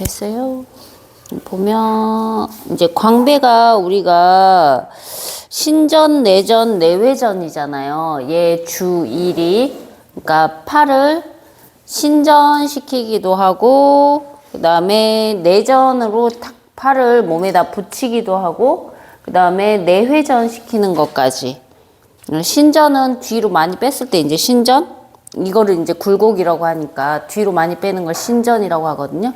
됐어요. 보면 이제 광배가 우리가 신전, 내전, 내외전이잖아요. 얘 주 1이 그러니까 팔을 신전시키기도 하고 그 다음에 내전으로 탁 팔을 몸에다 붙이기도 하고 그 다음에 내회전 시키는 것까지. 신전은 뒤로 많이 뺐을 때 이제 신전, 이거를 이제 굴곡이라고 하니까 뒤로 많이 빼는 걸 신전이라고 하거든요.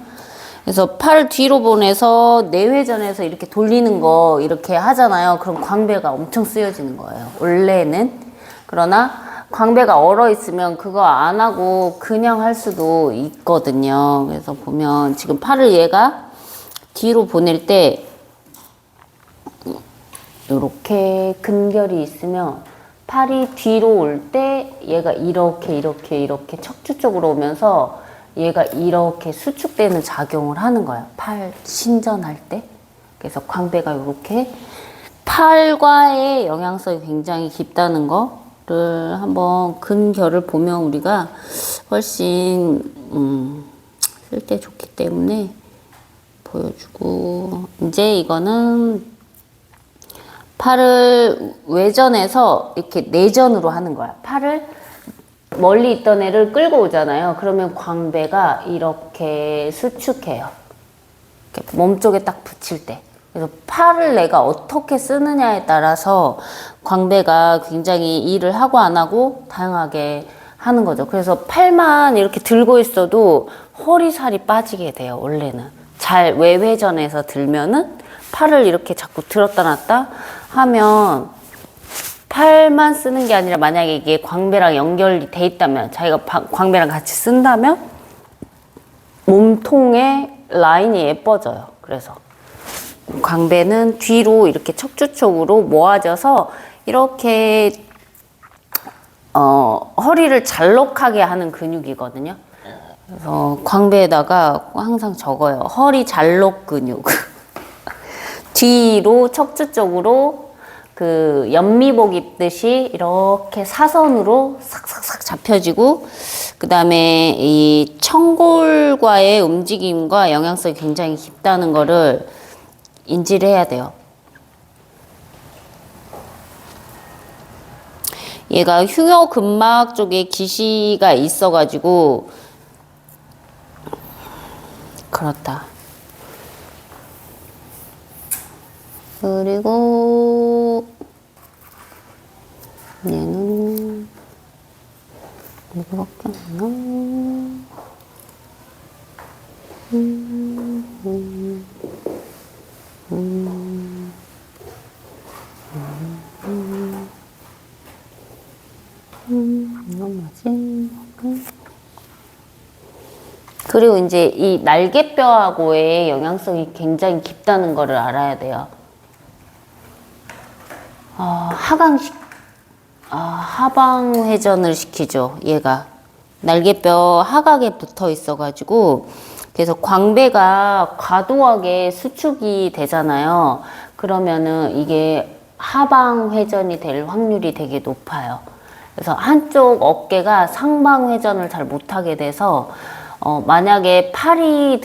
그래서 팔 뒤로 보내서 내회전에서 이렇게 돌리는 거 이렇게 하잖아요. 그럼 광배가 엄청 쓰여지는 거예요, 원래는. 그러나 광배가 얼어 있으면 그거 안 하고 그냥 할 수도 있거든요. 그래서 보면 지금 팔을 얘가 뒤로 보낼 때 이렇게 근결이 있으면 팔이 뒤로 올 때 얘가 이렇게 척추 쪽으로 오면서 얘가 이렇게 수축되는 작용을 하는 거예요. 팔 신전할 때. 그래서 광배가 이렇게 팔과의 영향성이 굉장히 깊다는 거를 한번 근결을 보면 우리가 훨씬 쓸 때 좋기 때문에 보여주고, 이제 이거는 팔을 외전에서 이렇게 내전으로 하는 거야. 팔을 멀리 있던 애를 끌고 오잖아요. 그러면 광배가 이렇게 수축해요. 이렇게 몸쪽에 딱 붙일 때. 그래서 팔을 내가 어떻게 쓰느냐에 따라서 광배가 굉장히 일을 하고 안 하고 다양하게 하는 거죠. 그래서 팔만 이렇게 들고 있어도 허리살이 빠지게 돼요, 원래는. 잘 외회전에서 들면은 팔을 이렇게 자꾸 들었다 놨다 하면 팔만 쓰는 게 아니라 만약에 이게 광배랑 연결이 돼 있다면, 자기가 광배랑 같이 쓴다면 몸통의 라인이 예뻐져요. 그래서 광배는 뒤로 이렇게 척추 쪽으로 모아져서 이렇게 허리를 잘록하게 하는 근육이거든요. 그래서 광배에다가 항상 적어요. 허리 잘록 근육. 뒤로 척추 쪽으로 그 연미복 입듯이 이렇게 사선으로 싹싹싹 잡혀지고, 그 다음에 이 청골과의 움직임과 영향성이 굉장히 깊다는 거를 인지를 해야 돼요. 얘가 흉요근막 쪽에 기시가 있어가지고 그렇다. 그리고 얘는 이거밖에 없나? 이건 뭐지? 그리고 이제 이 날개뼈하고의 영향성이 굉장히 깊다는 거를 알아야 돼요. 하방 회전을 시키죠. 얘가 날개뼈 하각에 붙어 있어가지고, 그래서 광배가 과도하게 수축이 되잖아요. 그러면은 이게 하방 회전이 될 확률이 되게 높아요. 그래서 한쪽 어깨가 상방 회전을 잘 못하게 돼서 만약에 팔을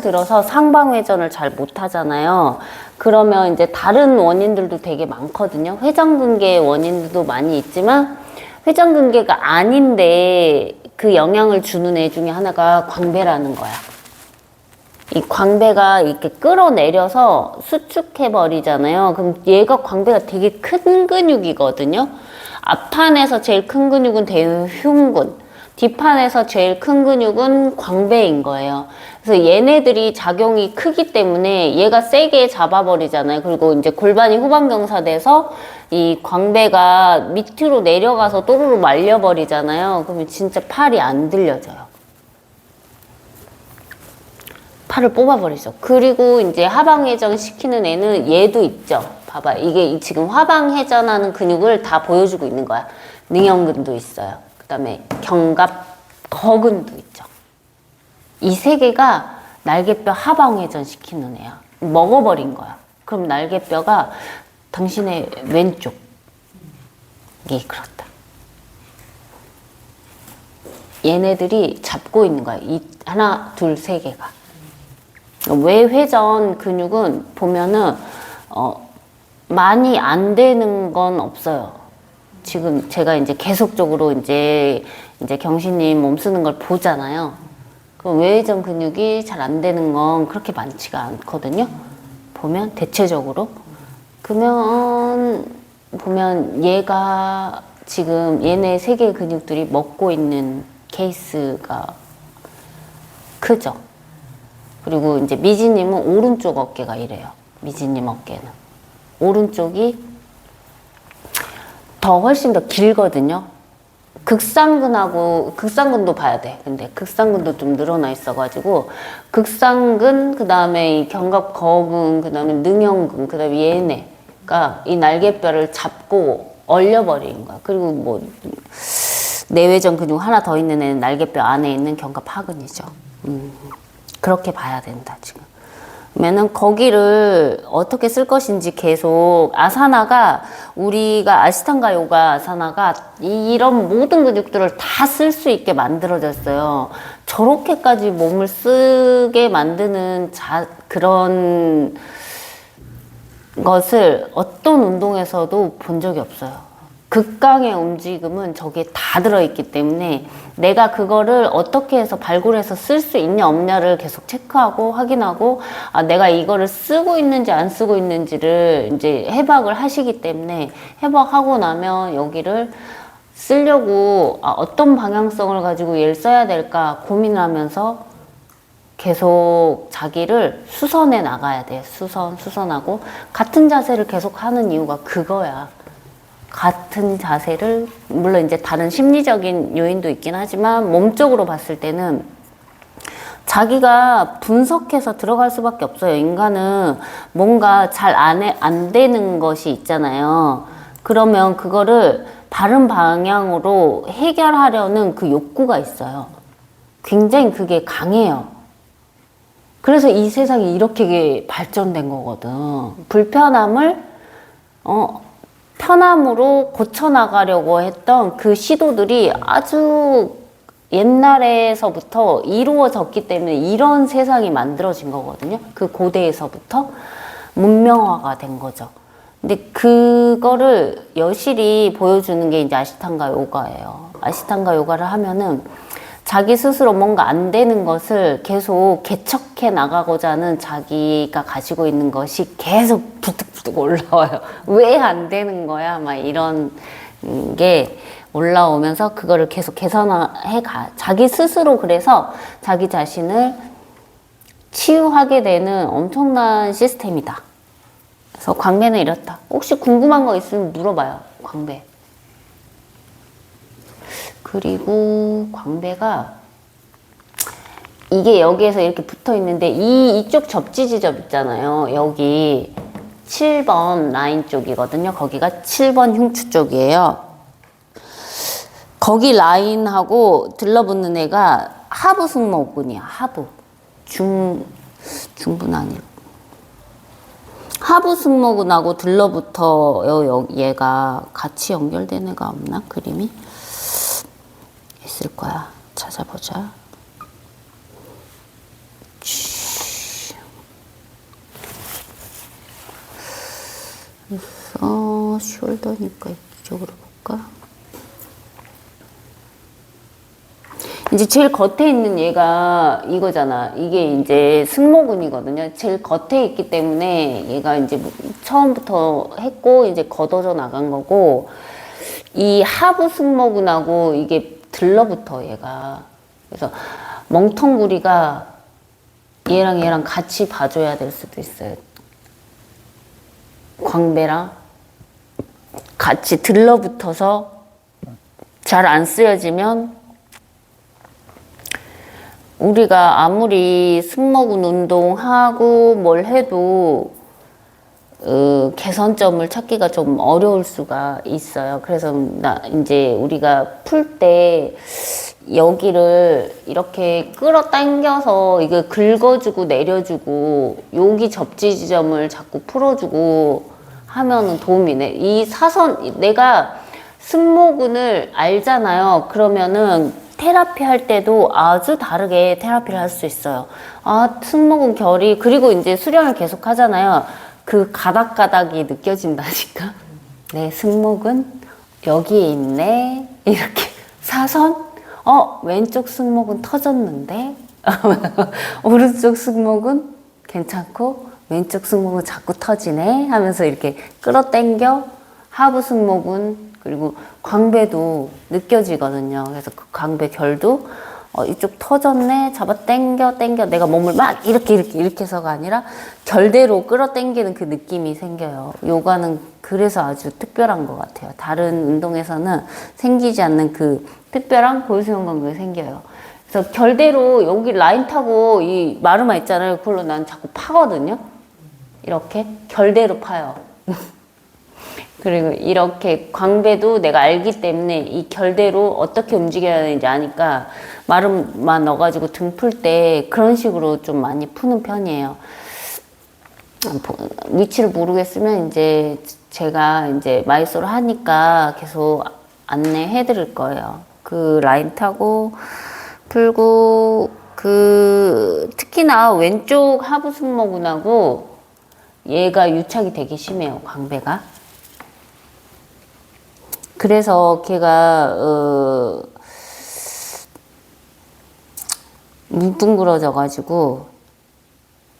들어서 상방 회전을 잘 못하잖아요. 그러면 이제 다른 원인들도 되게 많거든요. 회전근개 원인들도 많이 있지만 회전근개가 아닌데 그 영향을 주는 애 중에 하나가 광배라는 거야. 이 광배가 이렇게 끌어내려서 수축해버리잖아요. 그럼 얘가 광배가 되게 큰 근육이거든요. 앞판에서 제일 큰 근육은 대흉근, 뒷판에서 제일 큰 근육은 광배인 거예요. 그래서 얘네들이 작용이 크기 때문에 얘가 세게 잡아버리잖아요. 그리고 이제 골반이 후방경사돼서 이 광배가 밑으로 내려가서 또르르 말려버리잖아요. 그러면 진짜 팔이 안 들려져요. 팔을 뽑아버리죠. 그리고 이제 하방회전 시키는 애는 얘도 있죠. 봐봐. 이게 지금 하방회전하는 근육을 다 보여주고 있는 거야. 능형근도 있어요. 그 다음에 견갑, 거근도 있죠. 이 세 개가 날개뼈 하방회전 시키는 애야. 먹어버린 거야. 그럼 날개뼈가 당신의 왼쪽. 이게 그렇다. 얘네들이 잡고 있는 거야. 이 하나, 둘, 세 개가. 외회전 근육은 보면은 많이 안 되는 건 없어요. 지금 제가 이제 계속적으로 이제 경신님 몸 쓰는 걸 보잖아요. 그 외회전 근육이 잘 안 되는 건 그렇게 많지가 않거든요. 보면 대체적으로. 그러면 보면 얘가 지금 얘네 세 개의 근육들이 먹고 있는 케이스가 크죠. 그리고 이제 미지님은 오른쪽 어깨가 이래요. 미지님 어깨는 오른쪽이 더 훨씬 더 길거든요. 극상근도 봐야 돼. 근데 극상근도 좀 늘어나 있어가지고 극상근, 그 다음에 이 견갑거근, 그 다음에 능형근, 그 다음에 얘네가 이 날개뼈를 잡고 얼려버린 거야. 그리고 뭐 내외전 근육 하나 더 있는 애는 날개뼈 안에 있는 견갑하근이죠. 그렇게 봐야 된다 지금. 그러면은 거기를 어떻게 쓸 것인지 계속 아사나가, 우리가 아시탄가 요가 아사나가 이런 모든 근육들을 다 쓸 수 있게 만들어졌어요. 저렇게까지 몸을 쓰게 만드는 그런 것을 어떤 운동에서도 본 적이 없어요. 극강의 움직임은 저게 다 들어있기 때문에 내가 그거를 어떻게 해서 발굴해서 쓸 수 있냐 없냐를 계속 체크하고 확인하고, 내가 이거를 쓰고 있는지 안 쓰고 있는지를 이제 해박을 하시기 때문에, 해박하고 나면 여기를 쓰려고 어떤 방향성을 가지고 얘를 써야 될까 고민하면서 계속 자기를 수선해 나가야 돼. 수선하고 같은 자세를 계속 하는 이유가 그거야. 같은 자세를, 물론 이제 다른 심리적인 요인도 있긴 하지만 몸적으로 봤을 때는 자기가 분석해서 들어갈 수밖에 없어요. 인간은 뭔가 잘 안 되는 것이 있잖아요. 그러면 그거를 바른 방향으로 해결하려는 그 욕구가 있어요. 굉장히 그게 강해요. 그래서 이 세상이 이렇게 발전된 거거든. 불편함을 편함으로 고쳐나가려고 했던 그 시도들이 아주 옛날에서부터 이루어졌기 때문에 이런 세상이 만들어진 거거든요. 그 고대에서부터 문명화가 된 거죠. 근데 그거를 여실히 보여주는 게 이제 아시탄가 요가예요. 아시탄가 요가를 하면은 자기 스스로 뭔가 안 되는 것을 계속 개척해 나가고자 하는 자기가 가지고 있는 것이 계속 부득부득 올라와요. 왜 안 되는 거야? 막 이런 게 올라오면서 그거를 계속 개선해 가. 자기 스스로 그래서 자기 자신을 치유하게 되는 엄청난 시스템이다. 그래서 광배는 이렇다. 혹시 궁금한 거 있으면 물어봐요. 광배. 그리고 광배가 이게 여기에서 이렇게 붙어 있는데 이쪽 접지 지점 있잖아요. 여기 7번 라인 쪽이거든요. 거기가 7번 흉추 쪽이에요. 거기 라인하고 들러붙는 애가 하부 승모근이야. 하부. 중분 아니고. 하부 승모근하고 들러붙어요. 얘가 같이 연결된 애가 없나? 그림이? 있을 거야. 찾아보자. 그래서 숄더니까 이쪽으로 볼까? 이제 제일 겉에 있는 얘가 이거잖아. 이게 이제 승모근이거든요. 제일 겉에 있기 때문에 얘가 이제 처음부터 했고 이제 걷어져 나간 거고, 이 하부 승모근하고 이게 들러붙어 얘가. 그래서 멍텅구리가 얘랑 같이 봐줘야 될 수도 있어요. 광배랑 같이 들러붙어서 잘 안 쓰여지면 우리가 아무리 승모근 운동하고 뭘 해도 개선점을 찾기가 좀 어려울 수가 있어요. 그래서 이제 우리가 풀 때 여기를 이렇게 끌어당겨서 이거 긁어주고 내려주고 여기 접지 지점을 자꾸 풀어주고 하면은 도움이 돼. 이 사선, 내가 승모근을 알잖아요. 그러면은 테라피 할 때도 아주 다르게 테라피를 할 수 있어요. 아, 승모근 결이, 그리고 이제 수련을 계속 하잖아요. 그 가닥가닥이 느껴진다니까. 내 승모근 여기에 있네. 이렇게 사선? 왼쪽 승모근 터졌는데? 오른쪽 승모근 괜찮고 왼쪽 승모근 자꾸 터지네 하면서 이렇게 끌어당겨 하부 승모근 그리고 광배도 느껴지거든요. 그래서 그 광배 결도 이쪽 터졌네 잡아 당겨 내가 몸을 막 이렇게 해서가 아니라 결대로 끌어당기는 그 느낌이 생겨요. 요가는 그래서 아주 특별한 것 같아요. 다른 운동에서는 생기지 않는 그 특별한 골수형 감각이 생겨요. 그래서 결대로 여기 라인 타고 이 마르마 있잖아요. 그걸로 난 자꾸 파거든요. 이렇게 결대로 파요. 그리고 이렇게 광배도 내가 알기 때문에 이 결대로 어떻게 움직여야 되는지 아니까 마르마 넣어가지고 등 풀 때 그런 식으로 좀 많이 푸는 편이에요. 위치를 모르겠으면 이제 제가 이제 마이소를 하니까 계속 안내해 드릴 거예요. 그 라인 타고 풀고 특히나 왼쪽 하부 승모근하고 얘가 유착이 되게 심해요. 광배가. 그래서 걔가 뭉뚱그러져 가지고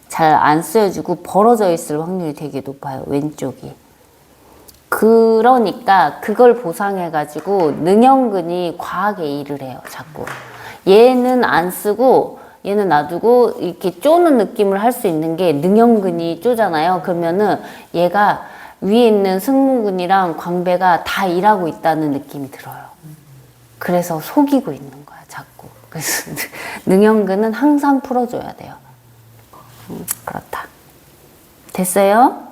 잘 안 쓰여지고 벌어져 있을 확률이 되게 높아요. 왼쪽이. 그러니까 그걸 보상해 가지고 능형근이 과하게 일을 해요. 자꾸. 얘는 안 쓰고 얘는 놔두고 이렇게 쪼는 느낌을 할 수 있는 게 능형근이 쪼잖아요. 그러면은 얘가 위에 있는 승모근이랑 광배가 다 일하고 있다는 느낌이 들어요. 그래서 속이고 있는 거야, 자꾸. 그래서 능형근은 항상 풀어줘야 돼요. 그렇다. 됐어요?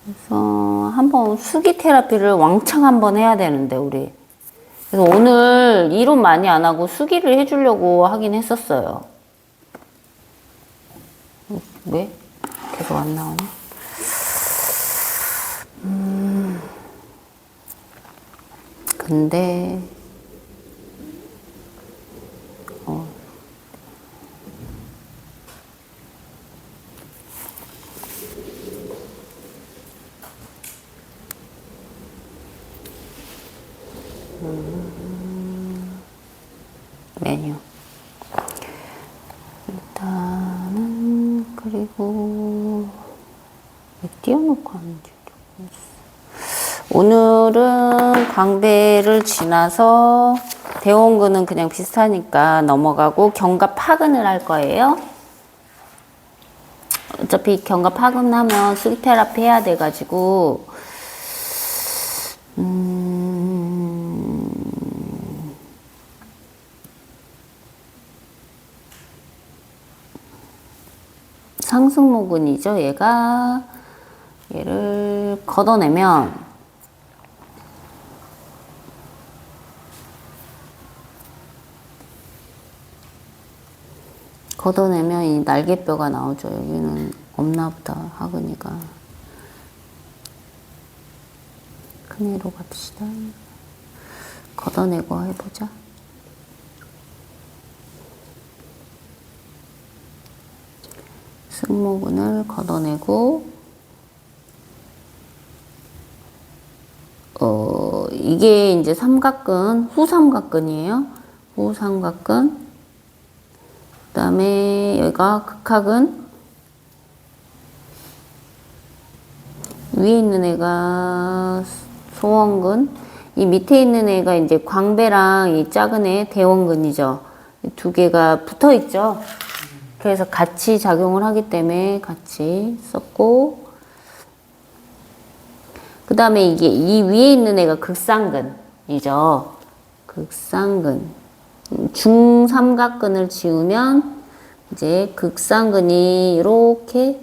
그래서 한번 수기 테라피를 왕창 한번 해야 되는데, 우리. 그래서 오늘 이론 많이 안 하고 수기를 해주려고 하긴 했었어요. 왜? 계속 안 나오네? 근데 메뉴 일단은 그리고 왜 띄워놓고 하는지 오늘은 광배를 지나서 대원근은 그냥 비슷하니까 넘어가고 견갑하근을 할 거예요. 어차피 견갑하근하면 수기 테라피 해야 돼가지고 상승모근이죠. 얘를 걷어내면 이 날개뼈가 나오죠. 여기는 없나 보다, 하근이가. 큰 애로 갑시다. 걷어내고 해보자. 승모근을 걷어내고, 이게 이제 삼각근, 후삼각근이에요. 후삼각근. 그 다음에 여기가 극하근. 위에 있는 애가 소원근. 이 밑에 있는 애가 이제 광배랑 이 작은 애 대원근이죠. 두 개가 붙어 있죠. 그래서 같이 작용을 하기 때문에 같이 썼고, 그 다음에 이게 이 위에 있는 애가 극상근이죠. 극상근. 중삼각근을 지우면 이제 극상근이 이렇게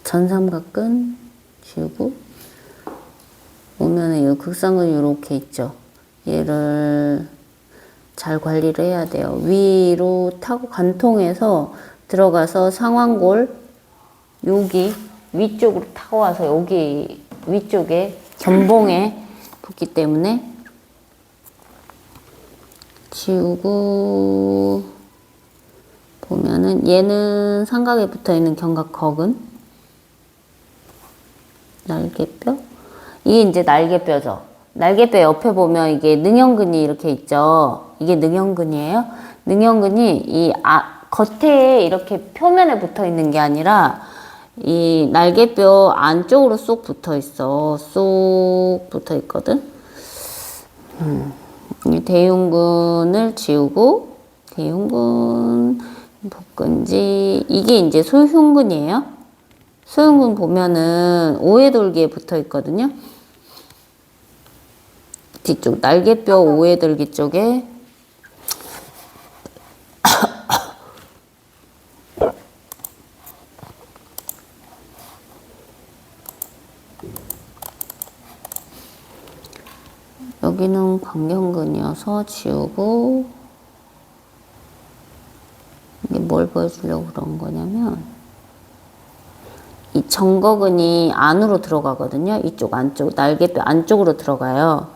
전삼각근 지우고 오면은 이 극상근이 이렇게 있죠. 얘를 잘 관리를 해야 돼요. 위로 타고 관통해서 들어가서 상완골 여기 위쪽으로 타고 와서 여기 위쪽에 견봉에 붙기 때문에 지우고 보면은 얘는 삼각에 붙어 있는 견갑거근, 날개뼈. 이게 이제 날개뼈죠. 날개뼈 옆에 보면 이게 능형근이 이렇게 있죠. 이게 능형근이에요. 능형근이 이 겉에 이렇게 표면에 붙어 있는 게 아니라 이 날개뼈 안쪽으로 쏙 붙어 있어. 쏙 붙어 있거든. 이 대흉근을 지우고, 대흉근, 복근지, 이게 이제 소흉근이에요. 소흉근 보면은 오해돌기에 붙어 있거든요. 뒤쪽 날개뼈 오해돌기 쪽에 여기는 광견근이어서 지우고, 이게 뭘 보여주려고 그런 거냐면 이 정거근이 안으로 들어가거든요. 이쪽 안쪽, 날개뼈 안쪽으로 들어가요.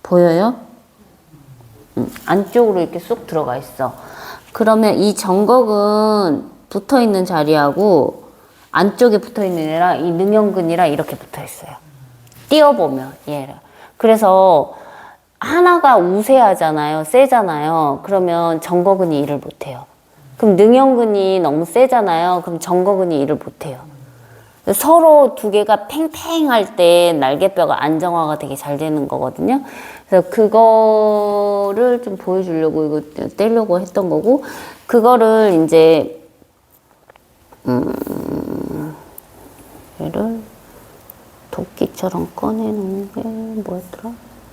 보여요? 안쪽으로 이렇게 쏙 들어가 있어. 그러면 이 정거근 붙어 있는 자리하고 안쪽에 붙어 있는 애랑 이 능형근이랑 이렇게 붙어 있어요. 띄어보면 얘랑. 그래서 하나가 우세하잖아요. 세잖아요. 그러면 정거근이 일을 못해요. 그럼 능형근이 너무 세잖아요. 그럼 정거근이 일을 못해요. 서로 두 개가 팽팽할 때 날개뼈가 안정화가 되게 잘 되는 거거든요. 그래서 그거를 좀 보여주려고 이거 떼려고 했던 거고, 그거를 이제 얘를 도끼처럼 꺼내는 게 뭐였더라?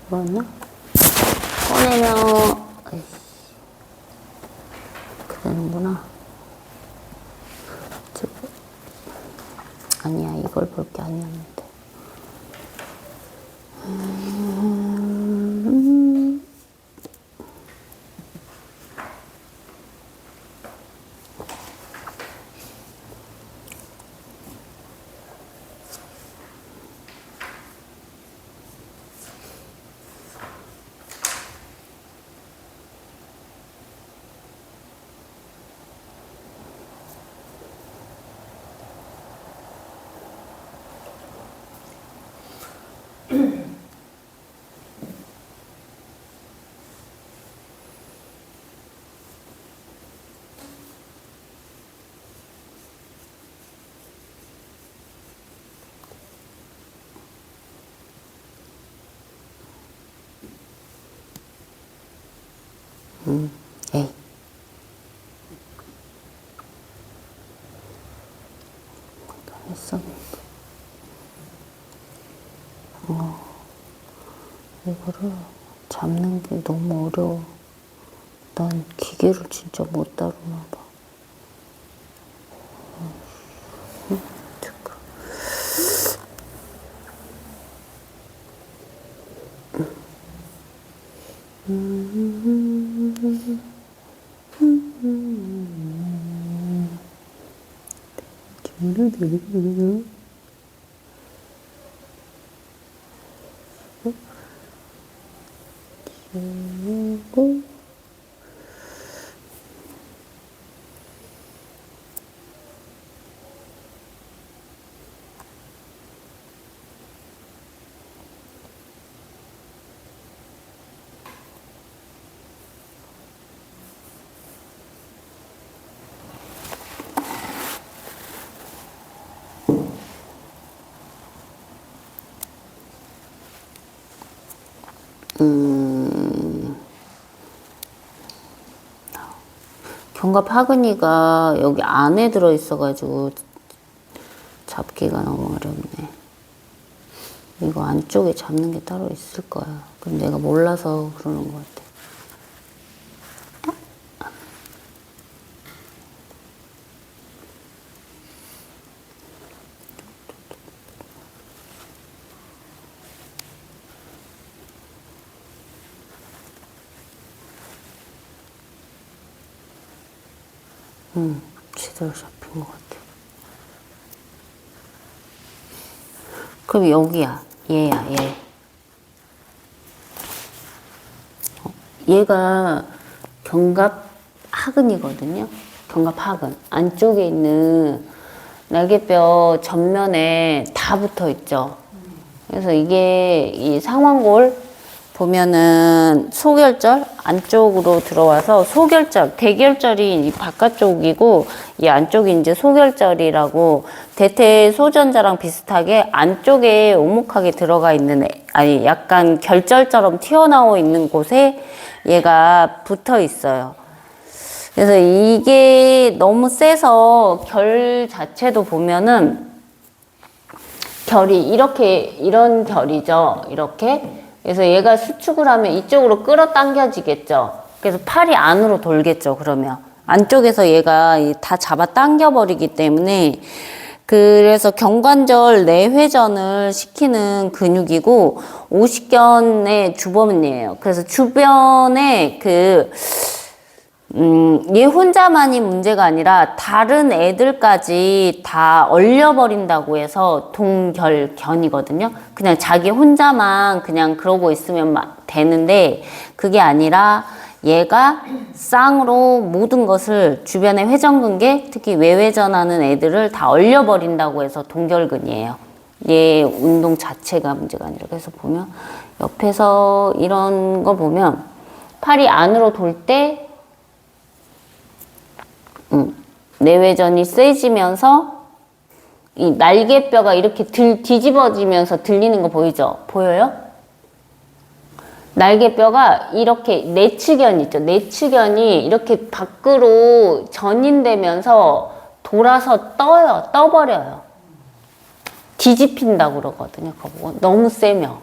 뭐였나? 꺼내면 그러는구나. 아니야, 이걸 볼 게 아니었는데. 에이. 했어. 이거를 잡는 게 너무 어려워. 난 기계를 진짜 못 다루나 봐. 잠깐. 그리고 견갑 하근이가 여기 안에 들어있어가지고 잡기가 너무 어렵네. 이거 안쪽에 잡는 게 따로 있을 거야. 그럼 내가 몰라서 그러는 것 같아. 제대로 잡힌 것 같아. 그럼 여기야. 얘야, 얘. 얘가 견갑하근이거든요. 견갑하근. 안쪽에 있는 날개뼈 전면에 다 붙어 있죠. 그래서 이게 이 상완골 보면은 소결절 안쪽으로 들어와서 소결절, 대결절이 이 바깥쪽이고 이 안쪽이 이제 소결절이라고 대퇴소전자랑 비슷하게 안쪽에 오목하게 들어가 있는 아니 약간 결절처럼 튀어나와 있는 곳에 얘가 붙어 있어요. 그래서 이게 너무 세서 결 자체도 보면은 결이 이렇게 이런 결이죠. 이렇게. 그래서 얘가 수축을 하면 이쪽으로 끌어당겨지겠죠. 그래서 팔이 안으로 돌겠죠. 그러면 안쪽에서 얘가 다 잡아 당겨 버리기 때문에 그래서 견관절 내회전을 시키는 근육이고 오십견의 주범이에요. 그래서 주변에 얘 혼자만이 문제가 아니라 다른 애들까지 다 얼려버린다고 해서 동결견이거든요. 그냥 자기 혼자만 그냥 그러고 있으면 되는데 그게 아니라 얘가 쌍으로 모든 것을 주변의 회전근개, 특히 외회전하는 애들을 다 얼려버린다고 해서 동결근이에요. 얘 운동 자체가 문제가 아니라. 그래서 보면 옆에서 이런 거 보면 팔이 안으로 돌때 내외전이 세지면서 이 날개뼈가 이렇게 뒤집어지면서 들리는 거 보이죠? 보여요? 날개뼈가 이렇게 내측견 있죠? 내측견이 이렇게 밖으로 전인되면서 돌아서 떠버려요. 뒤집힌다고 그러거든요. 그거 보고. 너무 세면.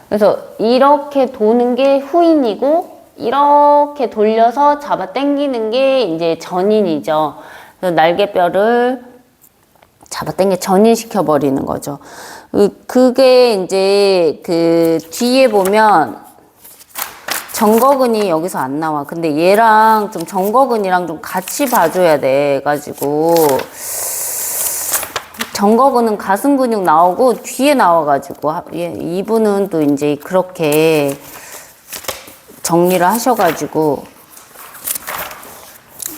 그래서 이렇게 도는 게 후인이고 이렇게 돌려서 잡아 당기는 게 이제 전인이죠. 그래서 날개뼈를 잡아 당겨 전인시켜 버리는 거죠. 그게 이제 그 뒤에 보면 정거근이 여기서 안 나와. 근데 얘랑 좀 정거근이랑 좀 같이 봐줘야 돼 가지고 정거근은 가슴 근육 나오고 뒤에 나와가지고 이분은 또 이제 그렇게 정리를 하셔가지고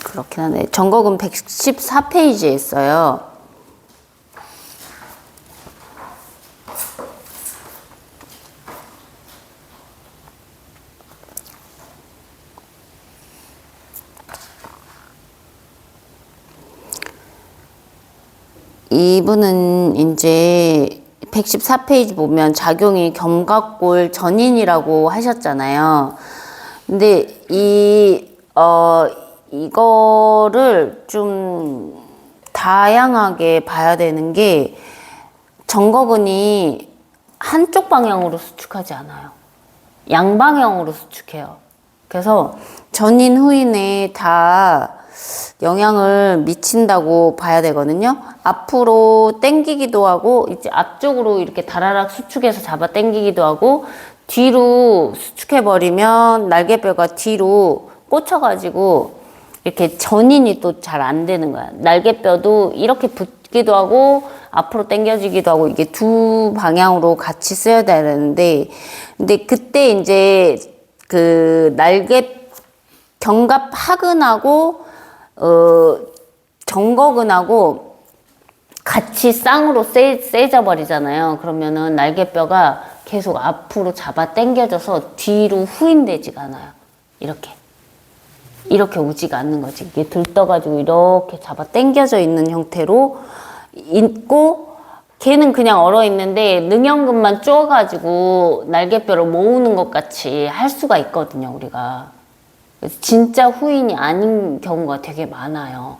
그렇긴 하네. 정거근 114페이지에 있어요. 이분은 이제 114페이지 보면 작용이 견갑골 전인이라고 하셨잖아요. 근데 이거를 좀 다양하게 봐야 되는 게 정거근이 한쪽 방향으로 수축하지 않아요. 양방향으로 수축해요. 그래서 전인 후인에 다 영향을 미친다고 봐야 되거든요. 앞으로 당기기도 하고 이제 앞쪽으로 이렇게 다라락 수축해서 잡아 당기기도 하고 뒤로 수축해버리면 날개뼈가 뒤로 꽂혀가지고 이렇게 전인이 또 잘 안 되는 거야. 날개뼈도 이렇게 붙기도 하고 앞으로 당겨지기도 하고 이게 두 방향으로 같이 써야 되는데 근데 그때 이제 그 견갑 하근하고 정거근하고 같이 쌍으로 세져 버리잖아요. 그러면은 날개뼈가 계속 앞으로 잡아 당겨져서 뒤로 후인되지가 않아요. 이렇게 오지가 않는 거지. 이게 들떠가지고 이렇게 잡아 당겨져 있는 형태로 있고 걔는 그냥 얼어 있는데 능형근만 쪼가지고 날개뼈를 모으는 것 같이 할 수가 있거든요, 우리가. 그래서 진짜 후인이 아닌 경우가 되게 많아요.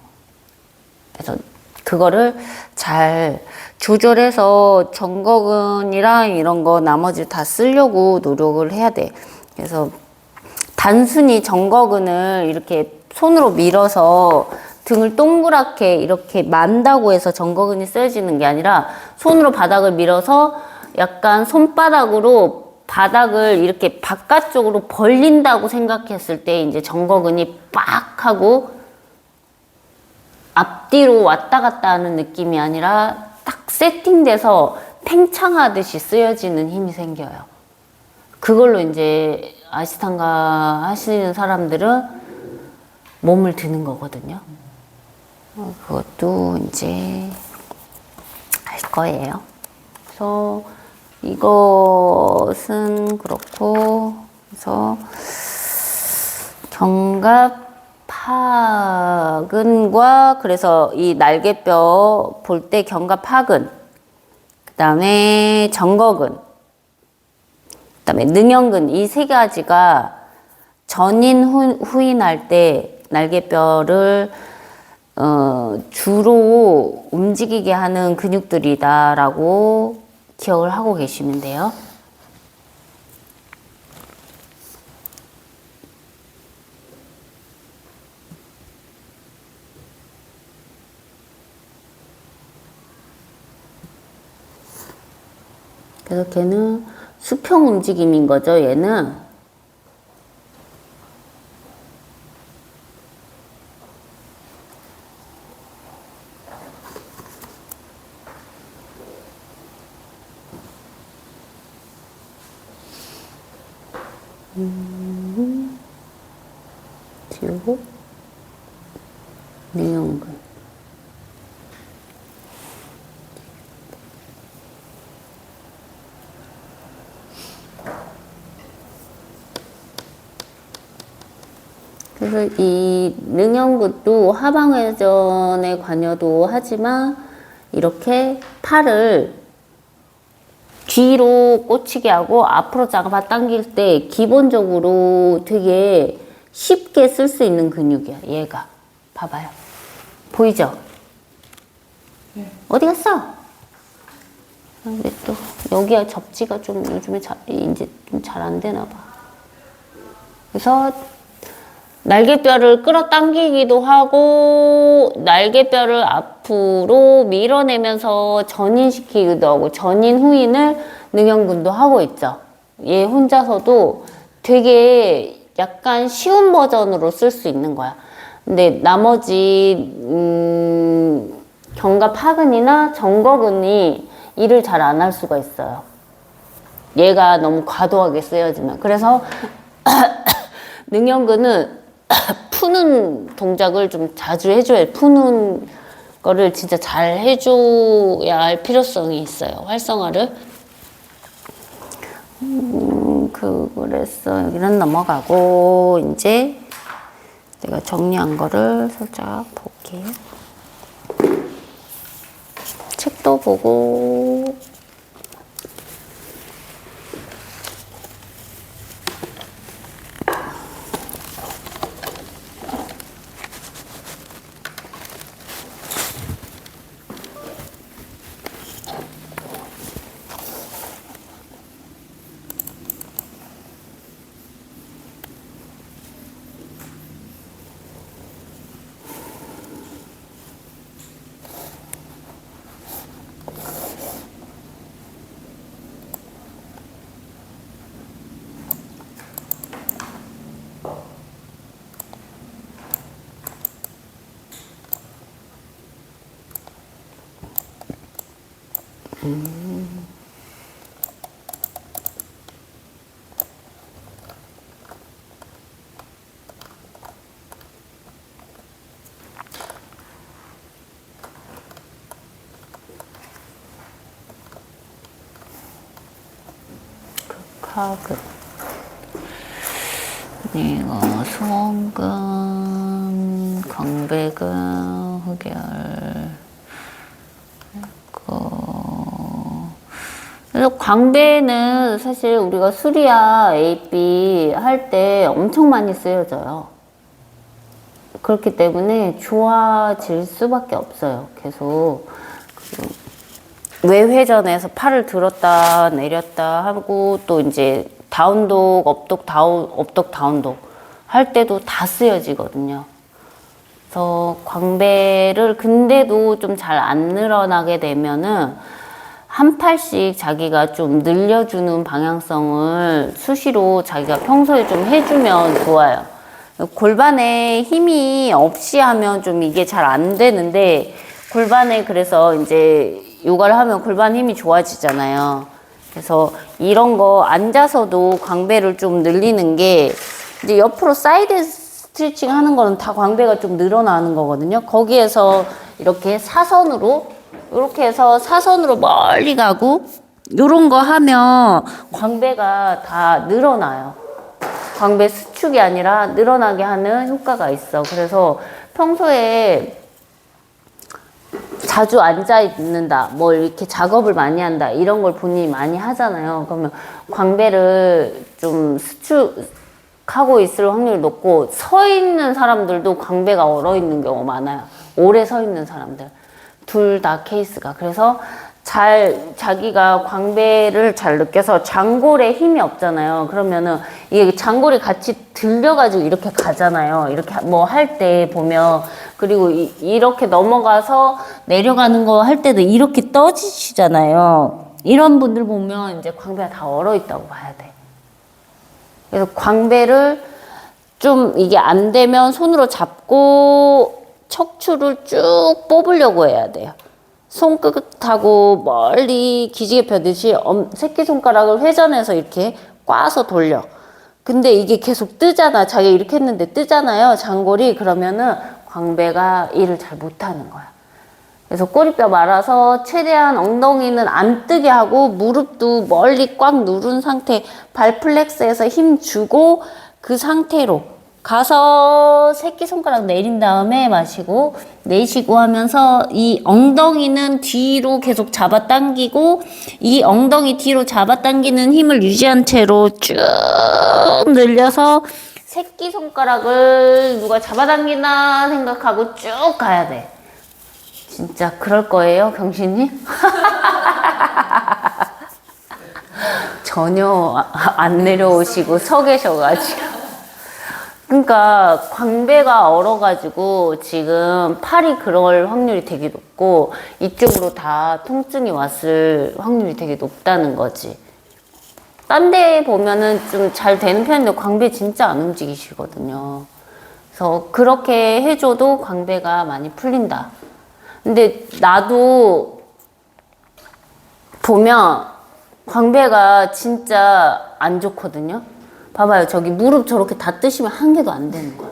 그래서 그거를 잘 조절해서 정거근이랑 이런 거 나머지 다 쓰려고 노력을 해야 돼. 그래서 단순히 정거근을 이렇게 손으로 밀어서 등을 동그랗게 이렇게 만다고 해서 정거근이 쓰여지는 게 아니라 손으로 바닥을 밀어서 약간 손바닥으로 바닥을 이렇게 바깥쪽으로 벌린다고 생각했을 때 이제 정거근이 빡 하고 앞뒤로 왔다 갔다 하는 느낌이 아니라 딱 세팅돼서 팽창하듯이 쓰여지는 힘이 생겨요. 그걸로 이제 아시탄가 하시는 사람들은 몸을 드는 거거든요. 그것도 이제 할 거예요. 그래서 이것은 그렇고, 그래서 견갑하근과, 그래서 이 날개뼈 볼 때 견갑하근, 그 다음에 정거근, 그 다음에 능형근, 이 세 가지가 전인 후인할 때 날개뼈를 주로 움직이게 하는 근육들이다라고 기억을 하고 계시면 돼요. 그래서 걔는 수평 움직임인 거죠, 얘는. 지우고 능형근. 그래서 이 능형근도 하방회전에 관여도 하지만 이렇게 팔을 뒤로 꽂히게 하고 앞으로 잡아 당길 때 기본적으로 되게 쉽게 쓸 수 있는 근육이야, 얘가. 봐봐요. 보이죠? 네. 어디 갔어? 근데 또 여기가 접지가 좀 요즘에 이제 좀 잘 안 되나 봐. 그래서 날개뼈를 끌어당기기도 하고 날개뼈를 앞으로 밀어내면서 전인시키기도 하고 전인 후인을 능형근도 하고 있죠. 얘 혼자서도 되게 약간 쉬운 버전으로 쓸 수 있는 거야. 근데 나머지 견갑하근이나 정거근이 일을 잘 안 할 수가 있어요. 얘가 너무 과도하게 쓰여지면. 그래서 능형근은 푸는 동작을 좀 자주 해줘야, 푸는 거를 진짜 잘 해줘야 할 필요성이 있어요, 활성화를. 그래서 여기는 넘어가고, 이제 내가 정리한 거를 살짝 볼게요. 책도 보고, 하근, 그리고 수원근, 광배근, 흑열. 그래서 광배는 사실 우리가 수리야 AB 할 때 엄청 많이 쓰여져요. 그렇기 때문에 좋아질 수밖에 없어요. 계속 외회전에서 팔을 들었다 내렸다 하고, 또 이제 다운독, 업독, 다운독 할 때도 다 쓰여지거든요. 그래서 광배를 근데도 좀 잘 안 늘어나게 되면은 한 팔씩 자기가 좀 늘려주는 방향성을 수시로 자기가 평소에 좀 해주면 좋아요. 골반에 힘이 없이 하면 좀 이게 잘 안 되는데, 골반에 그래서 이제 요가를 하면 골반 힘이 좋아지잖아요. 그래서 이런 거 앉아서도 광배를 좀 늘리는 게 이제 옆으로 사이드 스트레칭 하는 거는 다 광배가 좀 늘어나는 거거든요. 거기에서 이렇게 사선으로 이렇게 해서 사선으로 멀리 가고 요런 거 하면 광배가 다 늘어나요. 광배 수축이 아니라 늘어나게 하는 효과가 있어. 그래서 평소에 자주 앉아 있는다, 뭐 이렇게 작업을 많이 한다, 이런 걸 본인이 많이 하잖아요. 그러면 광배를 좀 수축하고 있을 확률이 높고, 서 있는 사람들도 광배가 얼어 있는 경우가 많아요. 오래 서 있는 사람들. 둘 다 케이스가. 그래서 자기가 광배를 잘 느껴서 장골에 힘이 없잖아요. 그러면은 이게 장골이 같이 들려가지고 이렇게 가잖아요. 이렇게 뭐 할 때 보면. 그리고 이렇게 넘어가서 내려가는 거 할 때도 이렇게 떠지시잖아요. 이런 분들 보면 이제 광배가 다 얼어 있다고 봐야 돼. 그래서 광배를 좀 이게 안 되면 손으로 잡고 척추를 쭉 뽑으려고 해야 돼요. 손끝하고 멀리 기지개 펴듯이 새끼손가락을 회전해서 이렇게 꽈서 돌려. 근데 이게 계속 뜨잖아. 자기가 이렇게 했는데 뜨잖아요. 장골이. 그러면은 광배가 일을 잘 못하는 거야. 그래서 꼬리뼈 말아서 최대한 엉덩이는 안 뜨게 하고 무릎도 멀리 꽉 누른 상태, 발 플렉스에서 힘 주고 그 상태로 가서 새끼손가락 내린 다음에 마시고 내쉬고 하면서 이 엉덩이는 뒤로 계속 잡아당기고 이 엉덩이 뒤로 잡아당기는 힘을 유지한 채로 쭉 늘려서 새끼손가락을 누가 잡아당기나 생각하고 쭉 가야 돼. 진짜 그럴 거예요, 경신님? 전혀 안 내려오시고 서 계셔가지고. 그러니까 광배가 얼어가지고 지금 팔이 그럴 확률이 되게 높고 이쪽으로 다 통증이 왔을 확률이 되게 높다는 거지. 딴 데 보면은 좀 잘 되는 편인데 광배 진짜 안 움직이시거든요. 그래서 그렇게 해줘도 광배가 많이 풀린다. 근데 나도 보면 광배가 진짜 안 좋거든요. 봐봐요. 저기 무릎 저렇게 다 뜨시면 한 개도 안 되는 거야.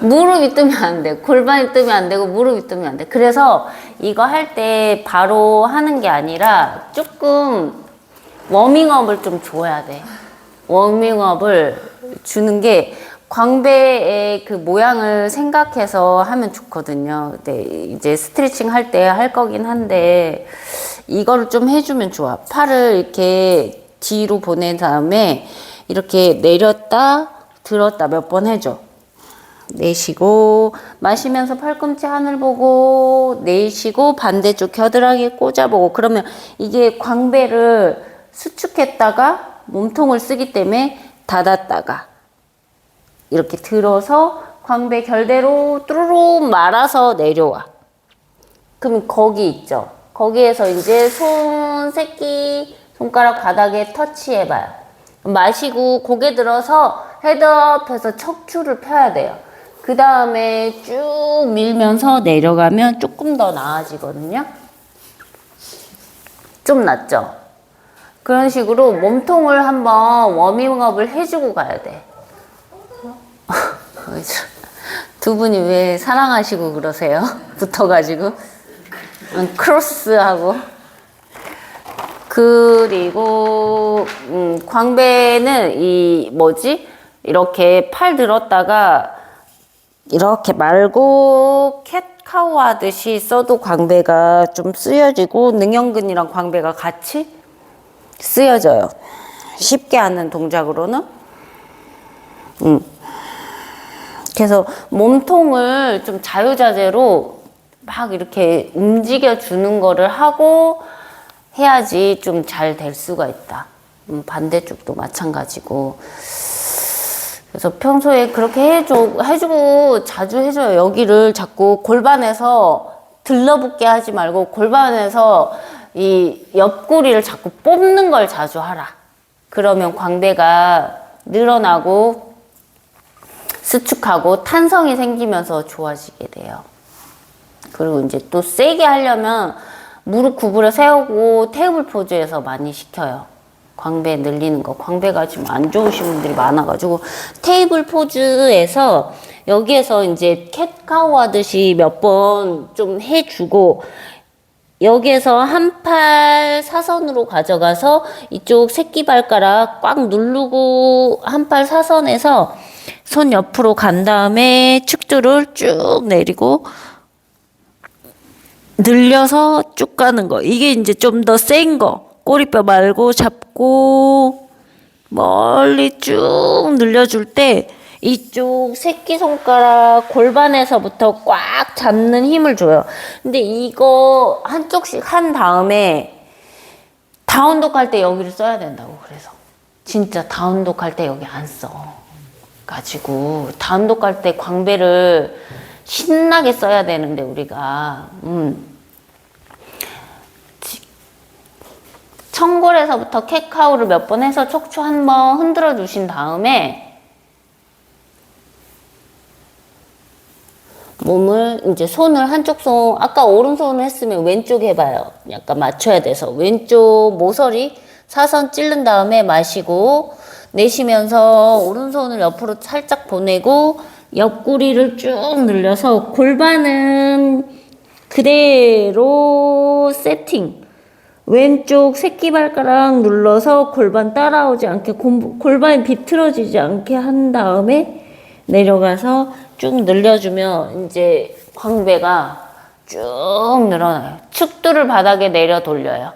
무릎이 뜨면 안 돼. 골반이 뜨면 안 되고 무릎이 뜨면 안 돼. 그래서 이거 할 때 바로 하는 게 아니라 조금 워밍업을 좀 줘야 돼. 워밍업을 주는 게 광배의 그 모양을 생각해서 하면 좋거든요. 근데 이제 스트레칭 할 때 할 거긴 한데 이거를 좀 해주면 좋아. 팔을 이렇게 뒤로 보낸 다음에 이렇게 내렸다 들었다 몇 번 해줘. 내쉬고 마시면서 팔꿈치 하늘 보고 내쉬고 반대쪽 겨드랑이에 꽂아보고. 그러면 이게 광배를 수축했다가 몸통을 쓰기 때문에 닫았다가 이렇게 들어서 광배 결대로 뚜루룩 말아서 내려와. 그럼 거기 있죠. 거기에서 이제 새끼 손가락 바닥에 터치해봐요. 마시고 고개 들어서 헤드업해서 척추를 펴야 돼요. 그 다음에 쭉 밀면서 내려가면 조금 더 나아지거든요. 좀 낫죠? 그런 식으로 몸통을 한번 워밍업을 해주고 가야 돼. 두 분이 왜 사랑하시고 그러세요? 붙어가지고 크로스하고. 그리고 광배는 이렇게 팔 들었다가 이렇게 말고 캣카우 하듯이 써도 광배가 좀 쓰여지고 능형근이랑 광배가 같이 쓰여져요. 쉽게 하는 동작으로는. 그래서 몸통을 좀 자유자재로 막 이렇게 움직여 주는 거를 하고 해야지 좀 잘 될 수가 있다. 반대쪽도 마찬가지고. 그래서 평소에 그렇게 해주고 자주 해줘요. 여기를 자꾸 골반에서 들러붙게 하지 말고 골반에서 이 옆구리를 자꾸 뽑는 걸 자주 하라. 그러면 광배가 늘어나고 수축하고 탄성이 생기면서 좋아지게 돼요. 그리고 이제 또 세게 하려면 무릎 구부려 세우고 테이블 포즈에서 많이 시켜요. 광배 늘리는 거. 광배가 지금 안 좋으신 분들이 많아가지고 테이블 포즈에서 여기에서 이제 캣카우 하듯이 몇 번 좀 해주고 여기에서 한 팔 사선으로 가져가서 이쪽 새끼발가락 꽉 누르고 한 팔 사선에서 손 옆으로 간 다음에 축두를 쭉 내리고 늘려서 쭉 가는 거. 이게 이제 좀 더 센 거. 꼬리뼈 말고 잡고 멀리 쭉 늘려줄 때 이쪽 새끼손가락 골반에서부터 꽉 잡는 힘을 줘요. 근데 이거 한쪽씩 한 다음에 다운독 할 때 여기를 써야 된다고. 그래서 진짜 다운독 할 때 여기 안 써. 가지고 다운독 할 때 광배를 신나게 써야 되는데 우리가 청골에서부터 캣카우를 몇 번 해서 척추 한번 흔들어 주신 다음에 몸을 이제 손을 한쪽 손 아까 오른손을 했으면 왼쪽 해봐요. 약간 맞춰야 돼서 왼쪽 모서리 사선 찌른 다음에 마시고 내쉬면서 오른손을 옆으로 살짝 보내고 옆구리를 쭉 늘려서 골반은 그대로 세팅. 왼쪽 새끼발가락 눌러서 골반 따라오지 않게 골반이 비틀어지지 않게 한 다음에 내려가서 쭉 늘려주면 이제 광배가 쭉 늘어나요. 축두를 바닥에 내려 돌려요.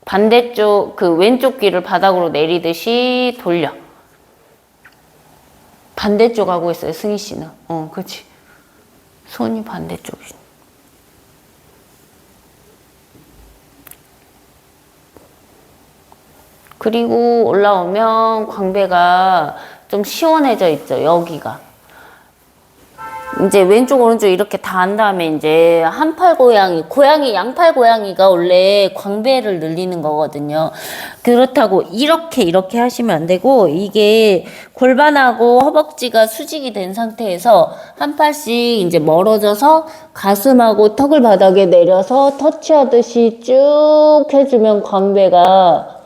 반대쪽 그 왼쪽 귀를 바닥으로 내리듯이 돌려. 반대쪽 하고 있어요, 승희 씨는. 그렇지. 손이 반대쪽이지. 그리고 올라오면 광배가 좀 시원해져 있죠, 여기가. 이제 왼쪽 오른쪽 이렇게 다 한 다음에 이제 한팔 고양이 양팔 고양이가 원래 광배를 늘리는 거거든요. 그렇다고 이렇게 하시면 안 되고 이게 골반하고 허벅지가 수직이 된 상태에서 한 팔씩 이제 멀어져서 가슴하고 턱을 바닥에 내려서 터치하듯이 쭉 해주면 광배가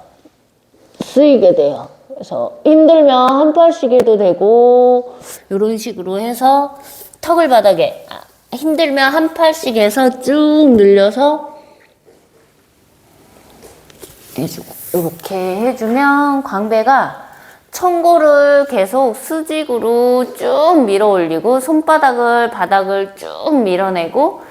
쓰이게 돼요. 그래서 힘들면 한 팔씩 해도 되고 이런 식으로 해서 턱을 바닥에 힘들면 한 팔씩 해서 쭉 늘려서 해주고 이렇게 해주면 광배가 청골을 계속 수직으로 쭉 밀어 올리고 손바닥을 바닥을 쭉 밀어내고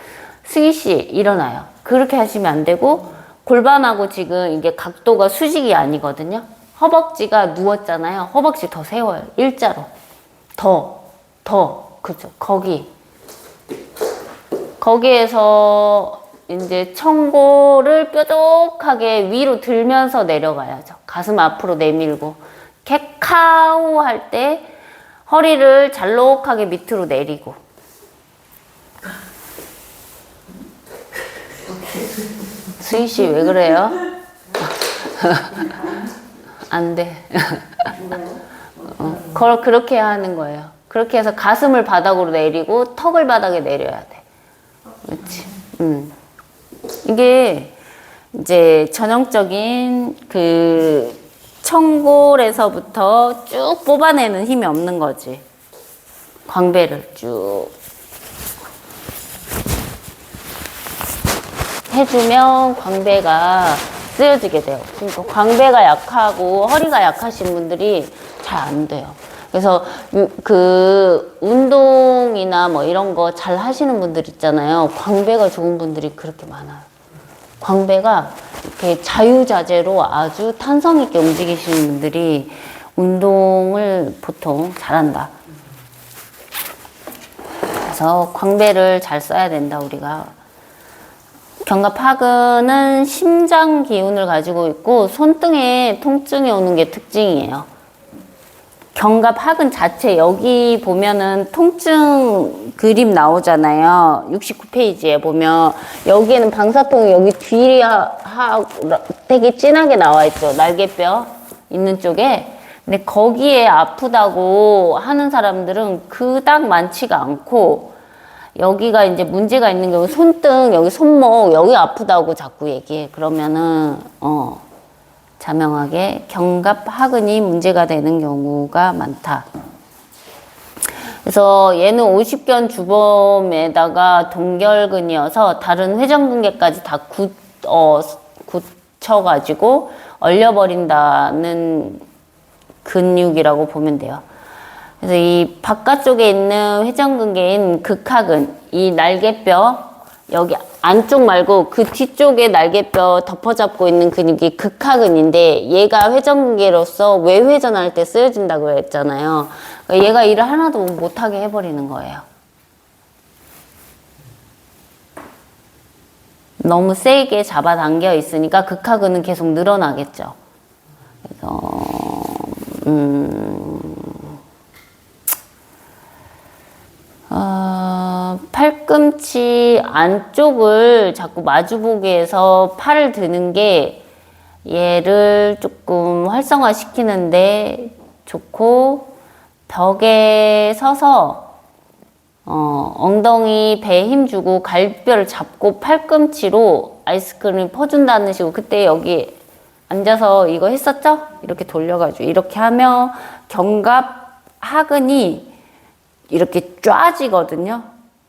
승희씨 일어나요. 그렇게 하시면 안 되고 골반하고 지금 이게 각도가 수직이 아니거든요. 허벅지가 누웠잖아요. 허벅지 더 세워요. 일자로. 그죠. 거기에서 이제 청골을 뾰족하게 위로 들면서 내려가야죠. 가슴 앞으로 내밀고. 캣카우 할 때 허리를 잘록하게 밑으로 내리고. 수희 씨 왜 그래요? 안 돼. 그렇게 하는 거예요. 그렇게 해서 가슴을 바닥으로 내리고 턱을 바닥에 내려야 돼. 그렇지. 이게 이제 전형적인 그 청골에서부터 쭉 뽑아내는 힘이 없는 거지. 광배를 쭉 해주면 광배가 쓰여지게 돼요. 그러니까 광배가 약하고 허리가 약하신 분들이 잘 안 돼요. 그래서 그 운동이나 뭐 이런 거 잘 하시는 분들 있잖아요. 광배가 좋은 분들이 그렇게 많아요. 광배가 이렇게 자유자재로 아주 탄성 있게 움직이시는 분들이 운동을 보통 잘한다. 그래서 광배를 잘 써야 된다, 우리가. 견갑하근은 심장 기운을 가지고 있고 손등에 통증이 오는 게 특징이에요. 견갑하근 자체 여기 보면은 통증 그림 나오잖아요. 69페이지에 보면 여기에는 방사통이 여기 뒤에 되게 진하게 나와 있죠. 날개뼈 있는 쪽에. 근데 거기에 아프다고 하는 사람들은 그닥 많지가 않고 여기가 이제 문제가 있는 경우 손등, 여기 손목, 여기 아프다고 자꾸 얘기해. 그러면은, 자명하게 견갑하근이 문제가 되는 경우가 많다. 그래서 얘는 50견 주범에다가 동결근이어서 다른 회전근개까지 다 굳혀가지고 얼려버린다는 근육이라고 보면 돼요. 그래서 이 바깥쪽에 있는 회전근개인 극하근, 이 날개뼈, 여기 안쪽 말고 그 뒤쪽에 날개뼈 덮어잡고 있는 근육이 극하근인데 얘가 회전근개로서 외회전할 때 쓰여진다고 했잖아요. 그러니까 얘가 일을 하나도 못하게 해버리는 거예요. 너무 세게 잡아당겨 있으니까 극하근은 계속 늘어나겠죠. 그래서 팔꿈치 안쪽을 자꾸 마주보게 해서 팔을 드는 게 얘를 조금 활성화시키는데 좋고, 벽에 서서 엉덩이 배에 힘주고 갈비뼈를 잡고 팔꿈치로 아이스크림 퍼준다는 식으로, 그때 여기 앉아서 이거 했었죠? 이렇게 돌려가지고 이렇게 하면 견갑 하근이 이렇게 쫙지거든요.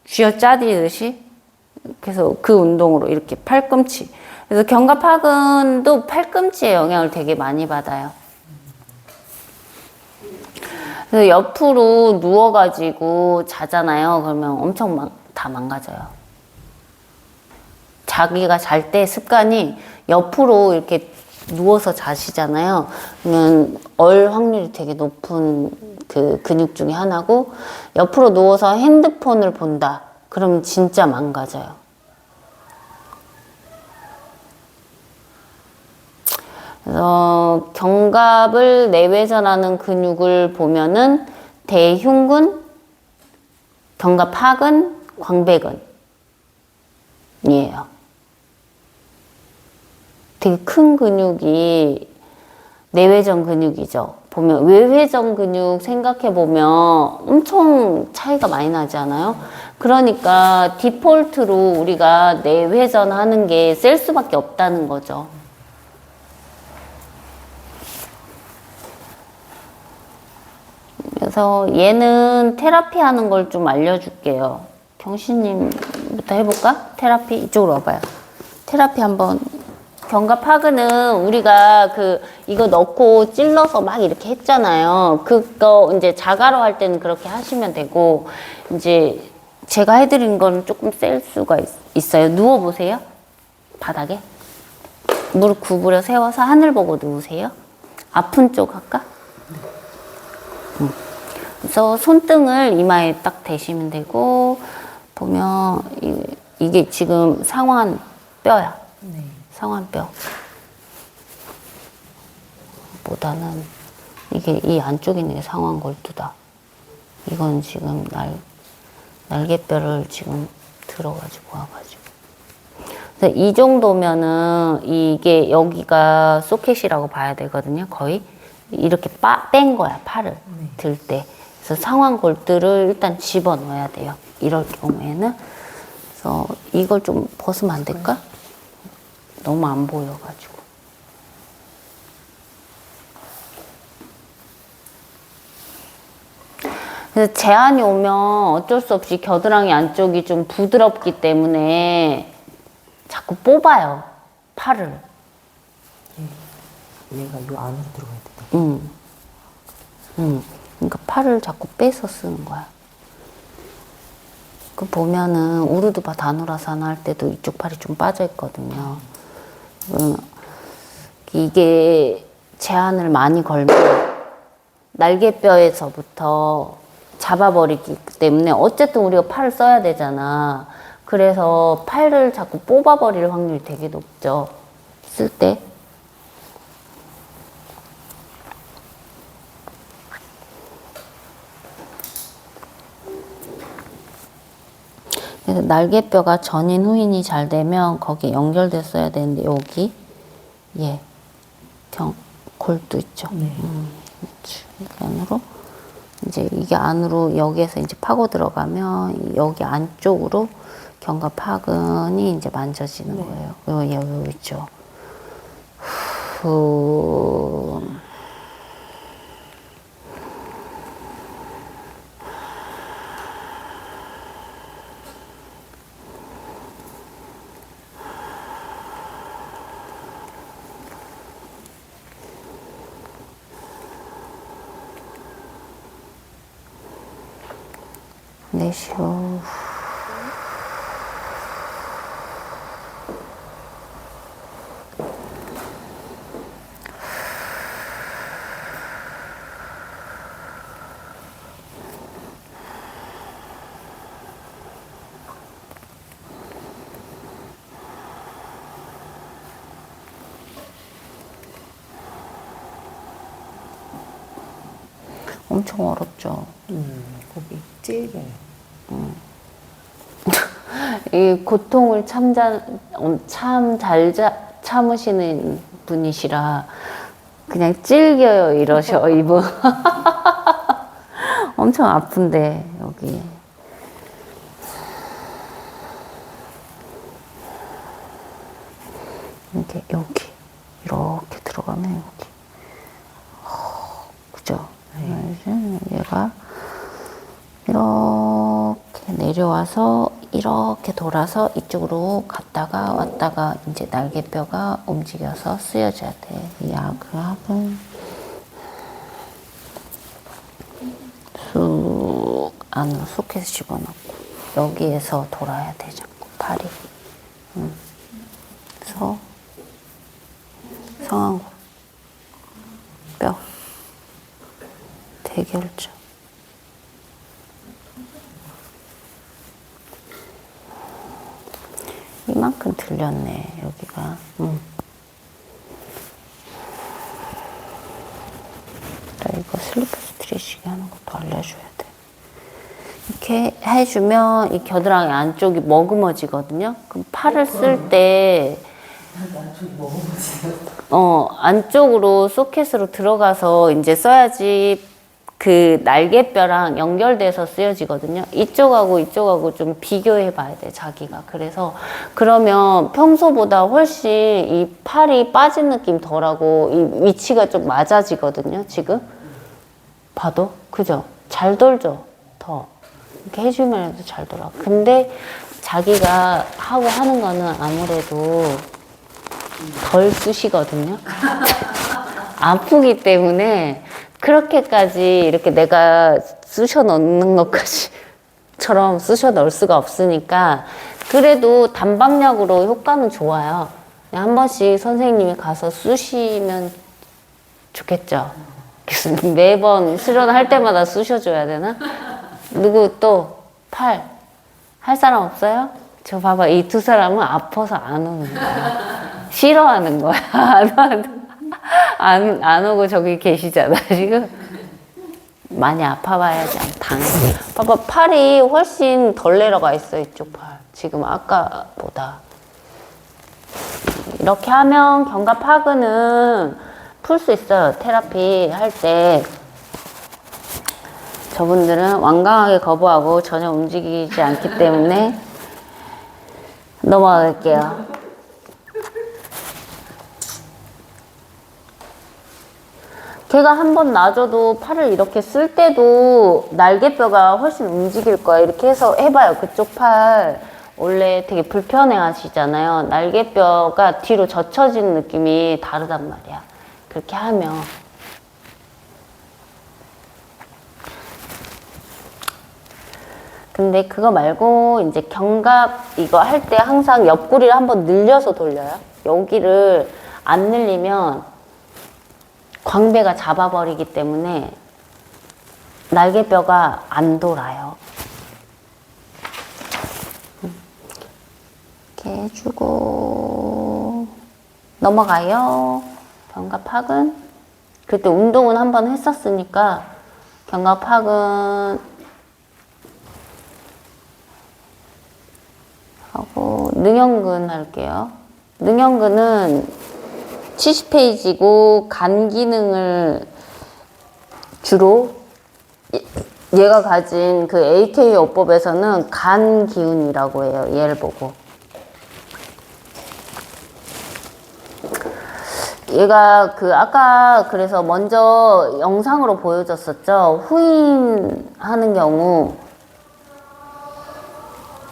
쥐어 짜지듯이. 그래서 그 운동으로 이렇게 팔꿈치. 그래서 견갑하근도 팔꿈치에 영향을 되게 많이 받아요. 그래서 옆으로 누워가지고 자잖아요. 그러면 엄청 다 망가져요. 자기가 잘 때 습관이 옆으로 이렇게 누워서 자시잖아요. 그러면 확률이 되게 높은 그 근육 중에 하나고, 옆으로 누워서 핸드폰을 본다. 그럼 진짜 망가져요. 그래서 견갑을 내외전하는 근육을 보면은 대흉근, 견갑하근, 광배근이에요. 되게 큰 근육이 내외전 근육이죠. 보면 외회전 근육 생각해보면 엄청 차이가 많이 나지 않아요? 그러니까 디폴트로 우리가 내회전 하는 게 셀 수밖에 없다는 거죠. 그래서 얘는 테라피 하는 걸 좀 알려줄게요. 경신님부터 해볼까? 테라피 이쪽으로 와봐요. 테라피 한번. 견갑하근은 우리가 이거 넣고 찔러서 막 이렇게 했잖아요. 그거 이제 자가로 할 때는 그렇게 하시면 되고, 이제 제가 해드린 건 조금 셀 수가 있어요. 누워보세요. 바닥에. 무릎 구부려 세워서 하늘 보고 누우세요. 아픈 쪽 할까? 그래서 손등을 이마에 딱 대시면 되고, 보면 이게 지금 상완 뼈야. 네. 상완뼈 보다는 이게 이 안쪽에 있는 게 상완골두다. 이건 지금 날개뼈를 지금 들어가지고 와가지고. 그래서 이 정도면은 이게 여기가 소켓이라고 봐야 되거든요. 거의 이렇게 뺀 거야, 팔을 들 때. 그래서 상완골두를 일단 집어 넣어야 돼요. 이럴 경우에는. 그래서 이걸 좀 벗으면 안 될까? 너무 안 보여가지고. 그래서 제한이 오면 어쩔 수 없이 겨드랑이 안쪽이 좀 부드럽기 때문에 자꾸 뽑아요, 팔을. 얘가 이 안으로 들어가야 된다. 그러니까 팔을 자꾸 빼서 쓰는 거야. 그 보면은 우르드바 다누라사나 할 때도 이쪽 팔이 좀 빠져 있거든요. 이게 제한을 많이 걸면 날개뼈에서부터 잡아버리기 때문에 어쨌든 우리가 팔을 써야 되잖아. 그래서 팔을 자꾸 뽑아버릴 확률이 되게 높죠. 쓸 때. 그래서 날개뼈가 전인 후인이 잘 되면 거기에 연결됐어야 되는데 여기 골두 있죠. 네. 안으로 이제 이게 안으로 여기에서 이제 파고 들어가면 여기 안쪽으로 견갑하근이 이제 만져지는 거예요. 여기 있죠. 후. 내쉬어. 엄청 어렵죠. 거기 찔겨요. 이 고통을 참 잘 참으시는 분이시라 그냥 찔겨요 이러셔 이분. 엄청 아픈데 여기. 여기 이렇게 들어가면 여기. 그죠? 얘가 이렇게 내려와서 이렇게 돌아서 이쪽으로 갔다가 왔다가 이제 날개뼈가 움직여서 쓰여져야 돼. 이 야그하고 쑥 안으로 쏙해서 집어넣고 여기에서 돌아야 돼 자꾸 팔이. 그래서 성황골 뼈 대결점. 이만큼 들렸네 여기가. 나 이거 슬리퍼 스트레칭 하는 것도 알려줘야 돼. 이렇게 해주면 이 겨드랑이 안쪽이 머금어지거든요. 그럼 팔을 쓸 때 안쪽으로 소켓으로 들어가서 이제 써야지 그 날개뼈랑 연결돼서 쓰여지거든요. 이쪽하고 이쪽하고 좀 비교해 봐야 돼, 자기가. 그래서 그러면 평소보다 훨씬 이 팔이 빠진 느낌 덜하고 이 위치가 좀 맞아지거든요, 지금. 봐도? 그죠? 잘 돌죠? 더. 이렇게 해주면 해도 잘 돌아. 근데 자기가 하고 하는 거는 아무래도 덜 쑤시거든요. 아프기 때문에 그렇게까지 이렇게 내가 쑤셔 넣는 것까지처럼 쑤셔 넣을 수가 없으니까 그래도 단방약으로 효과는 좋아요. 그냥 한 번씩 선생님이 가서 쑤시면 좋겠죠. 그래서 매번 실현할 때마다 쑤셔줘야 되나? 누구 또 팔 할 사람 없어요? 저 봐봐, 이 두 사람은 아파서 안 오는 거야. 싫어하는 거야. 안 오고 저기 계시잖아, 지금. 많이 아파봐야지, 당연히. 봐봐, 팔이 훨씬 덜 내려가 있어, 이쪽 팔. 지금 아까보다. 이렇게 하면 견갑하근은 풀 수 있어요, 테라피 할 때. 저분들은 완강하게 거부하고 전혀 움직이지 않기 때문에 넘어갈게요. 걔가 한번 놔줘도 팔을 이렇게 쓸 때도 날개뼈가 훨씬 움직일 거야. 이렇게 해서 해봐요. 그쪽 팔 원래 되게 불편해 하시잖아요. 날개뼈가 뒤로 젖혀지는 느낌이 다르단 말이야. 그렇게 하면. 근데 그거 말고 이제 견갑 이거 할 때 항상 옆구리를 한번 늘려서 돌려요. 여기를 안 늘리면 광배가 잡아버리기 때문에 날개뼈가 안 돌아요. 이렇게 해주고 넘어가요. 견갑하근. 그때 운동은 한번 했었으니까 견갑하근 하고 능형근 할게요. 능형근은 70페이지고 간 기능을 주로 얘가 가진 그 AK요법에서는 간 기운이라고 해요. 얘를 보고. 얘가 그 아까 그래서 먼저 영상으로 보여줬었죠. 후인하는 경우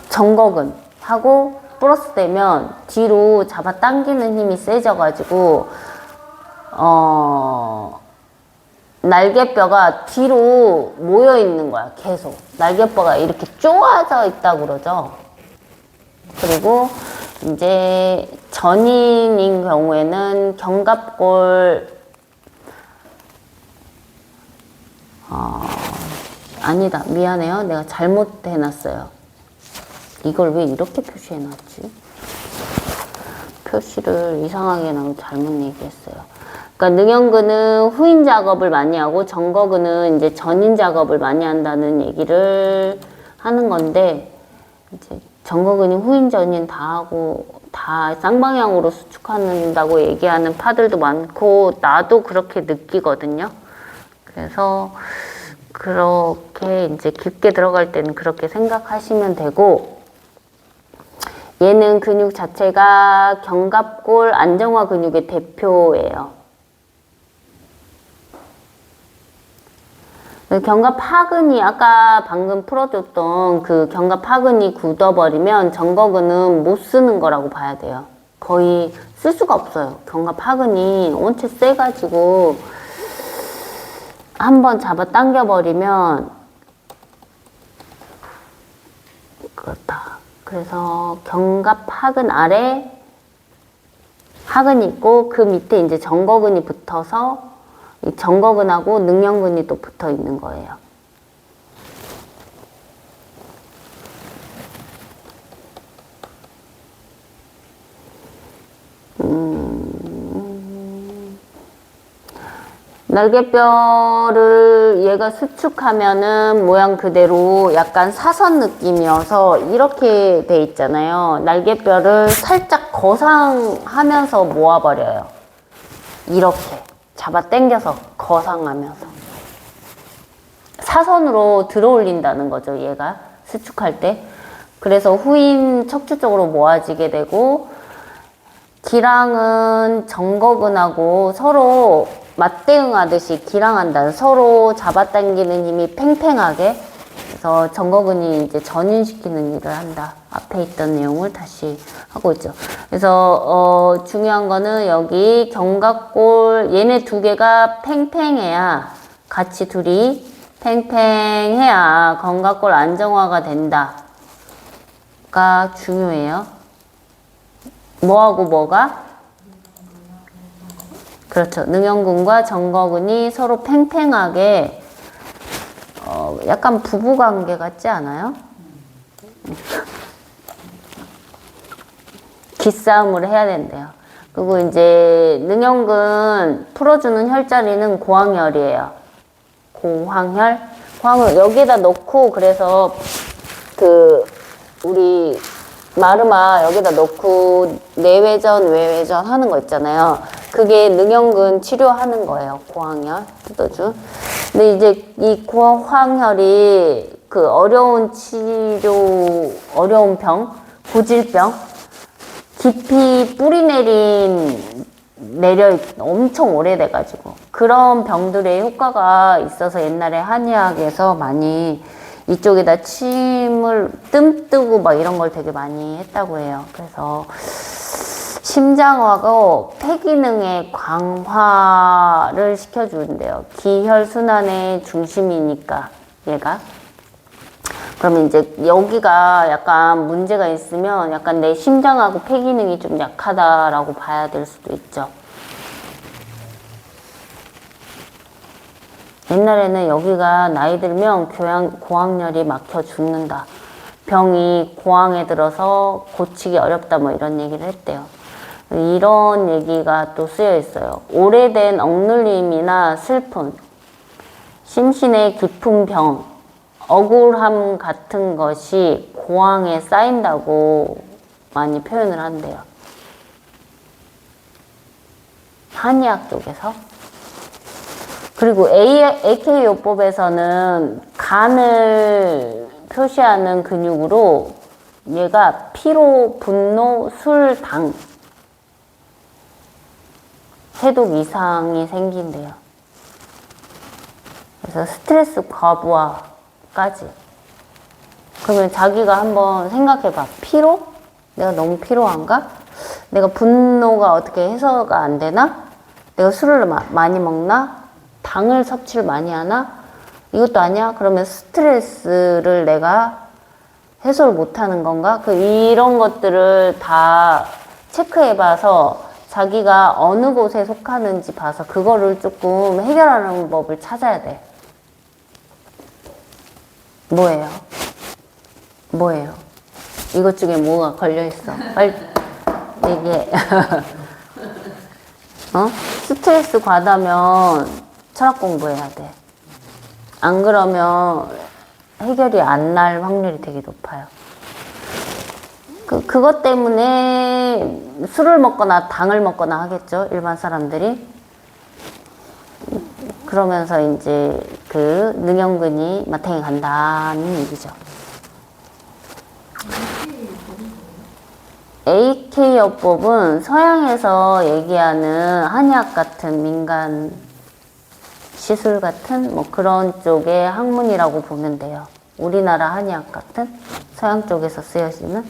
정거근 하고 플러스 되면 뒤로 잡아당기는 힘이 세져가지고 날개뼈가 뒤로 모여 있는 거야. 계속 날개뼈가 이렇게 쪼아져 있다고 그러죠. 그리고 이제 전인인 경우에는 견갑골 아니다, 미안해요. 내가 잘못 해놨어요. 이걸 왜 이렇게 표시해놨지? 표시를 이상하게 너무 잘못 얘기했어요. 그러니까 능형근은 후인 작업을 많이 하고 정거근은 이제 전인 작업을 많이 한다는 얘기를 하는 건데, 이제 정거근이 후인 전인 다 하고 다 쌍방향으로 수축한다고 얘기하는 파들도 많고 나도 그렇게 느끼거든요. 그래서 그렇게 이제 깊게 들어갈 때는 그렇게 생각하시면 되고, 얘는 근육 자체가 견갑골 안정화 근육의 대표예요. 견갑하근이 아까 방금 풀어줬던 그 견갑하근이 굳어버리면 정거근은 못 쓰는 거라고 봐야 돼요. 거의 쓸 수가 없어요. 견갑하근이 원체 세가지고 한번 잡아 당겨버리면 그렇다. 그래서 견갑하근 아래 하근이 있고 그 밑에 이제 정거근이 붙어서 이 정거근하고 능형근이 또 붙어 있는 거예요. 날개뼈를 얘가 수축하면은 모양 그대로 약간 사선 느낌이어서 이렇게 돼 있잖아요. 날개뼈를 살짝 거상하면서 모아버려요. 이렇게 잡아 당겨서 거상하면서 사선으로 들어 올린다는 거죠. 얘가 수축할 때. 그래서 후인 척추 쪽으로 모아지게 되고, 기랑은 정거근하고 서로 맞대응하듯이 기랑한다. 서로 잡아당기는 힘이 팽팽하게. 그래서 정거근이 이제 전인시키는 일을 한다. 앞에 있던 내용을 다시 하고 있죠. 그래서 중요한 거는 여기 견갑골 얘네 두 개가 팽팽해야, 같이 둘이 팽팽해야 견갑골 안정화가 된다가 중요해요. 뭐하고 뭐가? 그렇죠. 능형근과 정거근이 서로 팽팽하게 약간 부부관계 같지 않아요? 기싸움을 해야 된대요. 그리고 이제 능형근 풀어주는 혈자리는 고황혈이에요. 고황혈? 고황을 여기에다 넣고, 그래서 그 우리 마르마 여기다 넣고 내외전 외외전 하는 거 있잖아요. 그게 능형근 치료하는 거예요. 고황혈 뜯어준. 근데 이제 이 고황혈이 그 어려운 치료, 어려운 병, 고질병, 깊이 뿌리 내려 엄청 오래돼가지고 그런 병들의 효과가 있어서 옛날에 한의학에서 많이 이쪽에다 침을 뜸뜨고 막 이런 걸 되게 많이 했다고 해요. 그래서 심장하고 폐기능의 강화를 시켜주는데요. 기혈순환의 중심이니까 얘가. 그러면 이제 여기가 약간 문제가 있으면 약간 내 심장하고 폐기능이 좀 약하다라고 봐야 될 수도 있죠. 옛날에는 여기가 나이 들면 고황혈이 막혀 죽는다. 병이 고황에 들어서 고치기 어렵다 뭐 이런 얘기를 했대요. 이런 얘기가 또 쓰여 있어요. 오래된 억눌림이나 슬픔, 심신의 깊은 병, 억울함 같은 것이 고황에 쌓인다고 많이 표현을 한대요. 한의학 쪽에서. 그리고 AK요법에서는 간을 표시하는 근육으로 얘가 피로, 분노, 술, 당 해독 이상이 생긴대요. 그래서 스트레스 과부하까지. 그러면 자기가 한번 생각해봐. 피로? 내가 너무 피로한가? 내가 분노가 어떻게 해소가 안 되나? 내가 술을 많이 먹나? 당을 섭취를 많이 하나? 이것도 아니야? 그러면 스트레스를 내가 해소를 못하는 건가? 이런 것들을 다 체크해봐서 자기가 어느 곳에 속하는지 봐서 그거를 조금 해결하는 법을 찾아야 돼. 뭐예요? 뭐예요? 이것 중에 뭐가 걸려있어? 빨리 얘기해. 스트레스 과다면 철학 공부해야 돼. 안 그러면 해결이 안 날 확률이 되게 높아요. 그것 때문에 술을 먹거나 당을 먹거나 하겠죠, 일반 사람들이. 그러면서 이제 그 능형근이 마탱이 간다는 얘기죠. AK요법은 서양에서 얘기하는 한의학 같은 민간 시술 같은 뭐 그런 쪽의 학문이라고 보면 돼요. 우리나라 한의학 같은 서양 쪽에서 쓰여지는.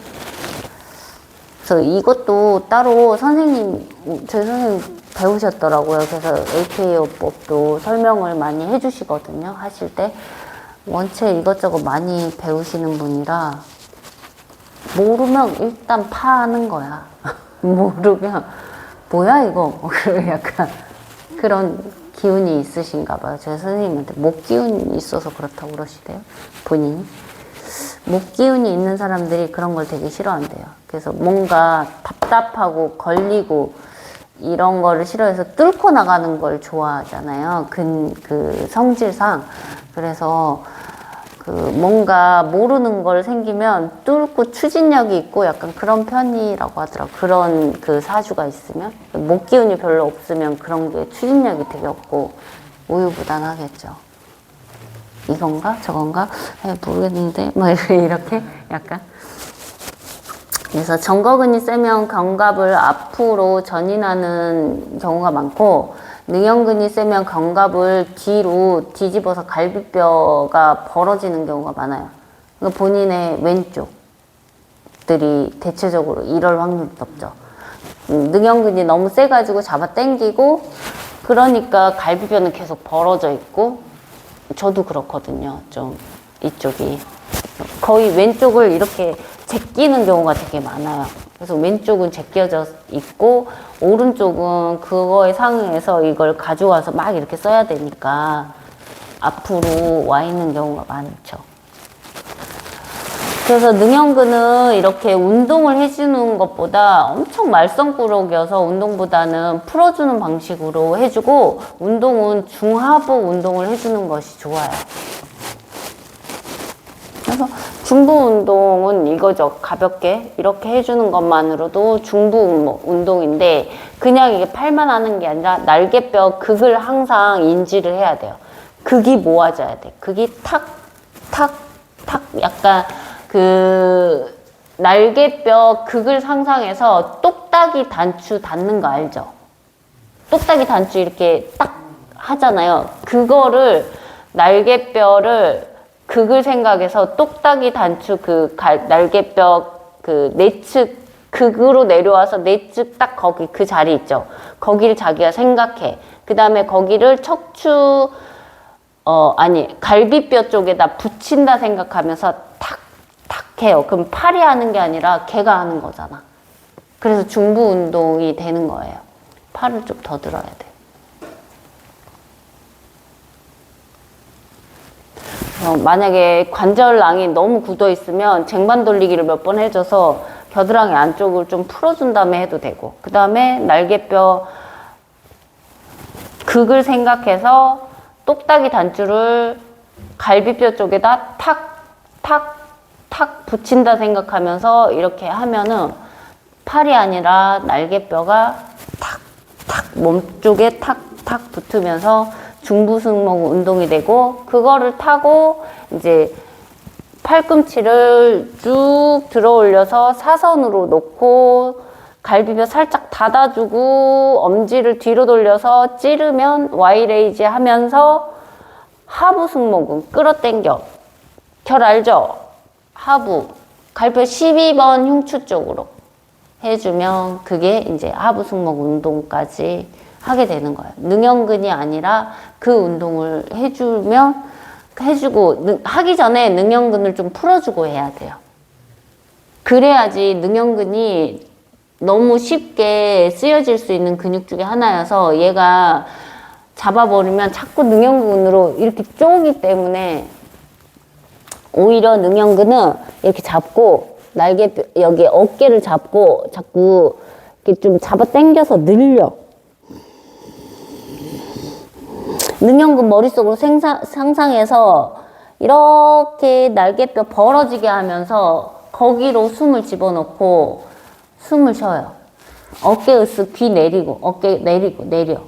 그래서 이것도 따로 저희 선생님 배우셨더라고요. 그래서 AK요법도 설명을 많이 해주시거든요. 하실 때. 원체 이것저것 많이 배우시는 분이라 모르면 일단 파는 거야. 모르면 뭐야 이거? 약간 그런 기운이 있으신가 봐요. 제 선생님한테 목 기운이 있어서 그렇다고 그러시대요. 본인이. 목 기운이 있는 사람들이 그런 걸 되게 싫어한대요. 그래서 뭔가 답답하고 걸리고 이런 거를 싫어해서 뚫고 나가는 걸 좋아하잖아요. 그 성질상. 그래서 뭔가 모르는 걸 생기면 뚫고 추진력이 있고 약간 그런 편이라고 하더라고요. 그런 사주가 있으면. 목 기운이 별로 없으면 그런 게 추진력이 되게 없고 우유부단하겠죠. 이건가? 저건가? 모르겠는데? 뭐 이렇게 약간. 그래서 정거근이 세면 견갑을 앞으로 전인하는 경우가 많고 능형근이 세면 견갑을 뒤로 뒤집어서 갈비뼈가 벌어지는 경우가 많아요. 그러니까 본인의 왼쪽들이 대체적으로 이럴 확률이 높죠. 능형근이 너무 세가지고 잡아 당기고 그러니까 갈비뼈는 계속 벌어져 있고 저도 그렇거든요. 좀 이쪽이 거의 왼쪽을 이렇게 제끼는 경우가 되게 많아요. 그래서 왼쪽은 제껴져 있고 오른쪽은 그거에 상응해서 이걸 가져와서 막 이렇게 써야 되니까 앞으로 와 있는 경우가 많죠. 그래서 능형근은 이렇게 운동을 해주는 것보다 엄청 말썽꾸러기여서 운동보다는 풀어주는 방식으로 해주고 운동은 중하부 운동을 해주는 것이 좋아요. 그래서 중부 운동은 이거죠. 가볍게 이렇게 해주는 것만으로도 중부 운동인데 그냥 이게 팔만 하는 게 아니라 날개뼈 극을 항상 인지를 해야 돼요. 극이 모아져야 돼. 극이 탁, 탁, 탁 약간 날개뼈 극을 상상해서 똑딱이 단추 닿는 거 알죠? 똑딱이 단추 이렇게 딱 하잖아요. 그거를 날개뼈를 극을 생각해서 똑딱이 단추 날개뼈 내측 극으로 내려와서 내측 딱 거기 그 자리 있죠. 거기를 자기가 생각해. 그 다음에 거기를 갈비뼈 쪽에다 붙인다 생각하면서 탁 해요. 그럼 팔이 하는 게 아니라 걔가 하는 거잖아. 그래서 중부 운동이 되는 거예요. 팔을 좀 더 들어야 돼. 만약에 관절낭이 너무 굳어 있으면 쟁반 돌리기를 몇 번 해줘서 겨드랑이 안쪽을 좀 풀어준 다음에 해도 되고 그 다음에 날개뼈 극을 생각해서 똑딱이 단추를 갈비뼈 쪽에다 탁 붙인다 생각하면서 이렇게 하면은 팔이 아니라 날개뼈가 탁 몸쪽에 탁 붙으면서 중부승모근 운동이 되고, 그거를 타고 이제 팔꿈치를 쭉 들어 올려서 사선으로 놓고 갈비뼈 살짝 닫아주고 엄지를 뒤로 돌려서 찌르면 Y레이즈 하면서 하부 승모근 끌어당겨. 결 알죠? 하부 갈비뼈 12번 흉추 쪽으로 해주면 그게 이제 하부 승모근 운동까지 하게 되는 거예요. 능형근이 아니라 그 운동을 해주고 하기 전에 능형근을 좀 풀어주고 해야 돼요. 그래야지 능형근이 너무 쉽게 쓰여질 수 있는 근육 중에 하나여서 얘가 잡아버리면 자꾸 능형근으로 이렇게 쪼기 때문에 오히려 능형근은 이렇게 잡고 날개뼈 여기 어깨를 잡고 자꾸 이렇게 좀 잡아 당겨서 늘려. 능형근 머릿속으로 상상해서 이렇게 날개뼈 벌어지게 하면서 거기로 숨을 집어넣고 숨을 쉬어요. 어깨 으쓱 귀 내리고 어깨 내리고 내려.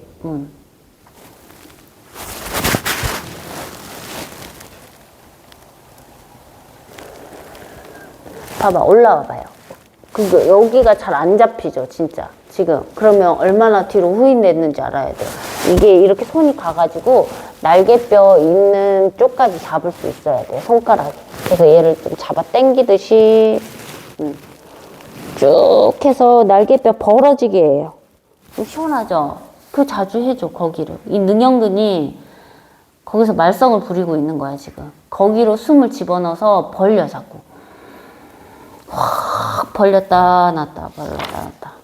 봐봐 올라와 봐요. 여기가 잘 안 잡히죠 진짜 지금. 그러면 얼마나 뒤로 후인됐는지 알아야 돼요. 이게 이렇게 손이 가가지고 날개뼈 있는 쪽까지 잡을 수 있어야 돼요 손가락에. 그래서 얘를 좀 잡아 당기듯이 쭉 해서 날개뼈 벌어지게 해요. 좀 시원하죠? 그 자주 해줘 거기를. 이 능형근이 거기서 말썽을 부리고 있는 거야 지금. 거기로 숨을 집어넣어서 벌려 자꾸. 확 벌렸다 놨다 벌렸다 놨다.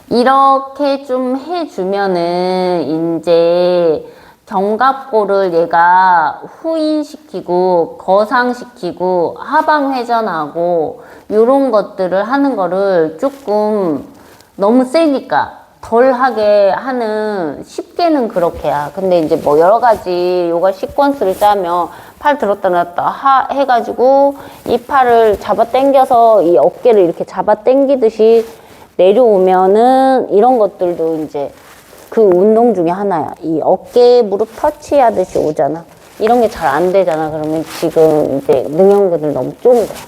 이렇게 좀 해주면은 이제 견갑골을 얘가 후인시키고 거상시키고 하방회전하고 요런 것들을 하는 거를 조금 너무 세니까 덜 하게 하는, 쉽게는 그렇게야. 근데 이제 뭐 여러 가지 요가 시퀀스를 짜면 팔 들었다 놨다 해가지고 이 팔을 잡아 당겨서 이 어깨를 이렇게 잡아 당기듯이 내려오면은 이런 것들도 이제 그 운동 중에 하나야. 이 어깨 무릎 터치하듯이 오잖아. 이런 게 잘 안 되잖아. 그러면 지금 이제 능형근을 너무 쪼은 거야.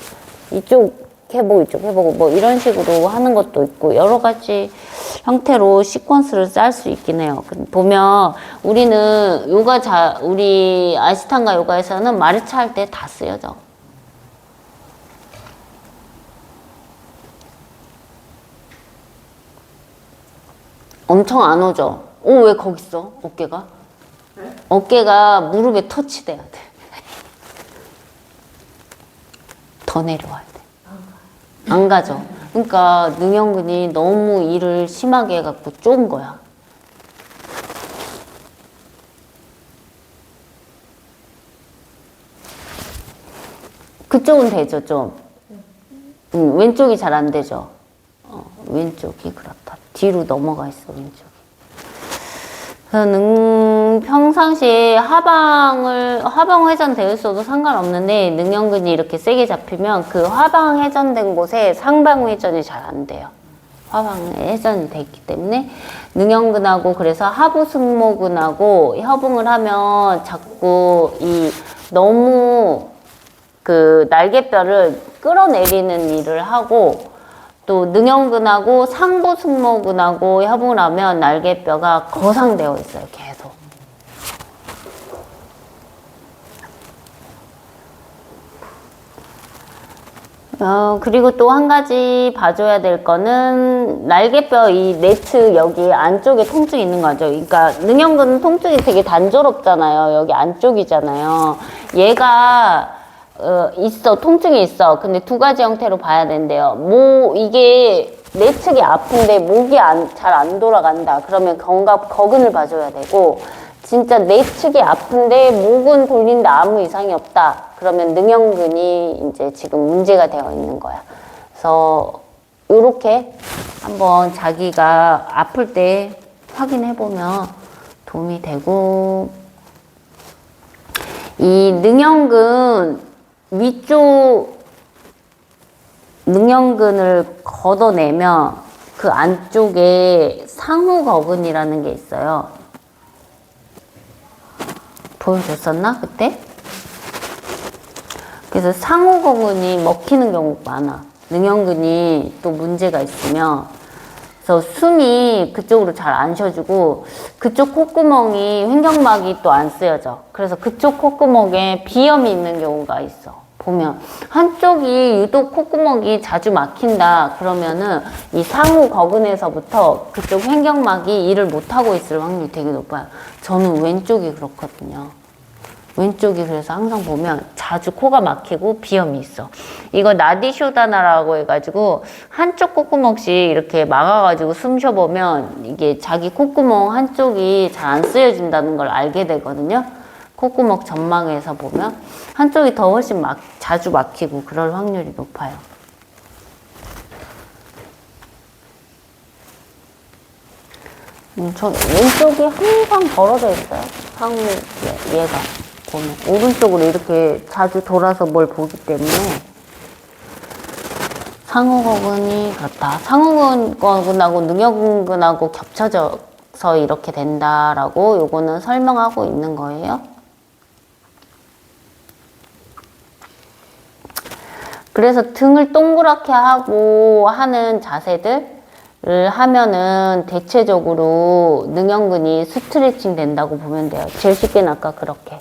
이쪽 해보고 이쪽 해보고 뭐 이런 식으로 하는 것도 있고 여러 가지 형태로 시퀀스를 짤 수 있긴 해요. 보면 우리는 우리 아시탄가 요가에서는 마리차 할 때 다 쓰여져. 엄청 안 오죠? 왜 거기 있어? 어깨가? 네? 어깨가 무릎에 터치돼야 돼. 더 내려와야 돼. 안 가죠? 그러니까 능형근이 너무 일을 심하게 해갖고 쪼은 거야. 그쪽은 되죠, 좀. 왼쪽이 잘 안 되죠. 왼쪽이 그렇다. 뒤로 넘어가 있어, 왼쪽이. 저는 평상시에 하방 회전되어 있어도 상관없는데 능형근이 이렇게 세게 잡히면 그 하방 회전된 곳에 상방 회전이 잘 안 돼요. 하방 회전이 돼 있기 때문에 능형근하고 그래서 하부 승모근하고 협응을 하면 자꾸 너무 그 날개뼈를 끌어내리는 일을 하고 또 능형근하고 상부 승모근하고 협응을 하면 날개뼈가 거상되어 있어요, 계속. 그리고 또 한 가지 봐줘야 될 거는 날개뼈 이 네트 여기 안쪽에 통증이 있는 거죠. 그러니까 능형근은 통증이 되게 단조롭잖아요. 여기 안쪽이잖아요. 얘가 통증이 있어. 근데 두 가지 형태로 봐야 된대요. 이게 내 측이 아픈데 목이 잘 안 돌아간다. 그러면 거근을 봐줘야 되고, 진짜 내 측이 아픈데 목은 돌리는데 아무 이상이 없다. 그러면 능형근이 이제 지금 문제가 되어 있는 거야. 그래서 요렇게 한번 자기가 아플 때 확인해보면 도움이 되고, 이 능형근 위쪽 능형근을 걷어내면 그 안쪽에 상우거근이라는 게 있어요. 보여줬었나 그때? 그래서 상우거근이 먹히는 경우가 많아. 능형근이 또 문제가 있으면. 그래서 숨이 그쪽으로 잘 안 쉬어지고 그쪽 콧구멍이 횡격막이 또 안 쓰여져. 그래서 그쪽 콧구멍에 비염이 있는 경우가 있어. 보면 한쪽이 유독 콧구멍이 자주 막힌다 그러면은 이 상우 거근에서부터 그쪽 횡격막이 일을 못하고 있을 확률이 되게 높아요. 저는 왼쪽이 그렇거든요. 왼쪽이 그래서 항상 보면 자주 코가 막히고 비염이 있어. 이거 나디쇼다나라고 해가지고 한쪽 콧구멍씩 이렇게 막아가지고 숨 쉬어보면 이게 자기 콧구멍 한쪽이 잘 안 쓰여진다는 걸 알게 되거든요. 콧구멍 전망에서 보면 한쪽이 더 훨씬 자주 막히고 그럴 확률이 높아요. 저 왼쪽이 항상 벌어져 있어요. 상우 얘가 보면 오른쪽으로 이렇게 자주 돌아서 뭘 보기 때문에 상우거근이 그렇다. 상우거근하고 능형근하고 겹쳐져서 이렇게 된다라고 요거는 설명하고 있는 거예요. 그래서 등을 동그랗게 하고 하는 자세들을 하면은 대체적으로 능형근이 스트레칭 된다고 보면 돼요. 제일 쉽게는 아까 그렇게.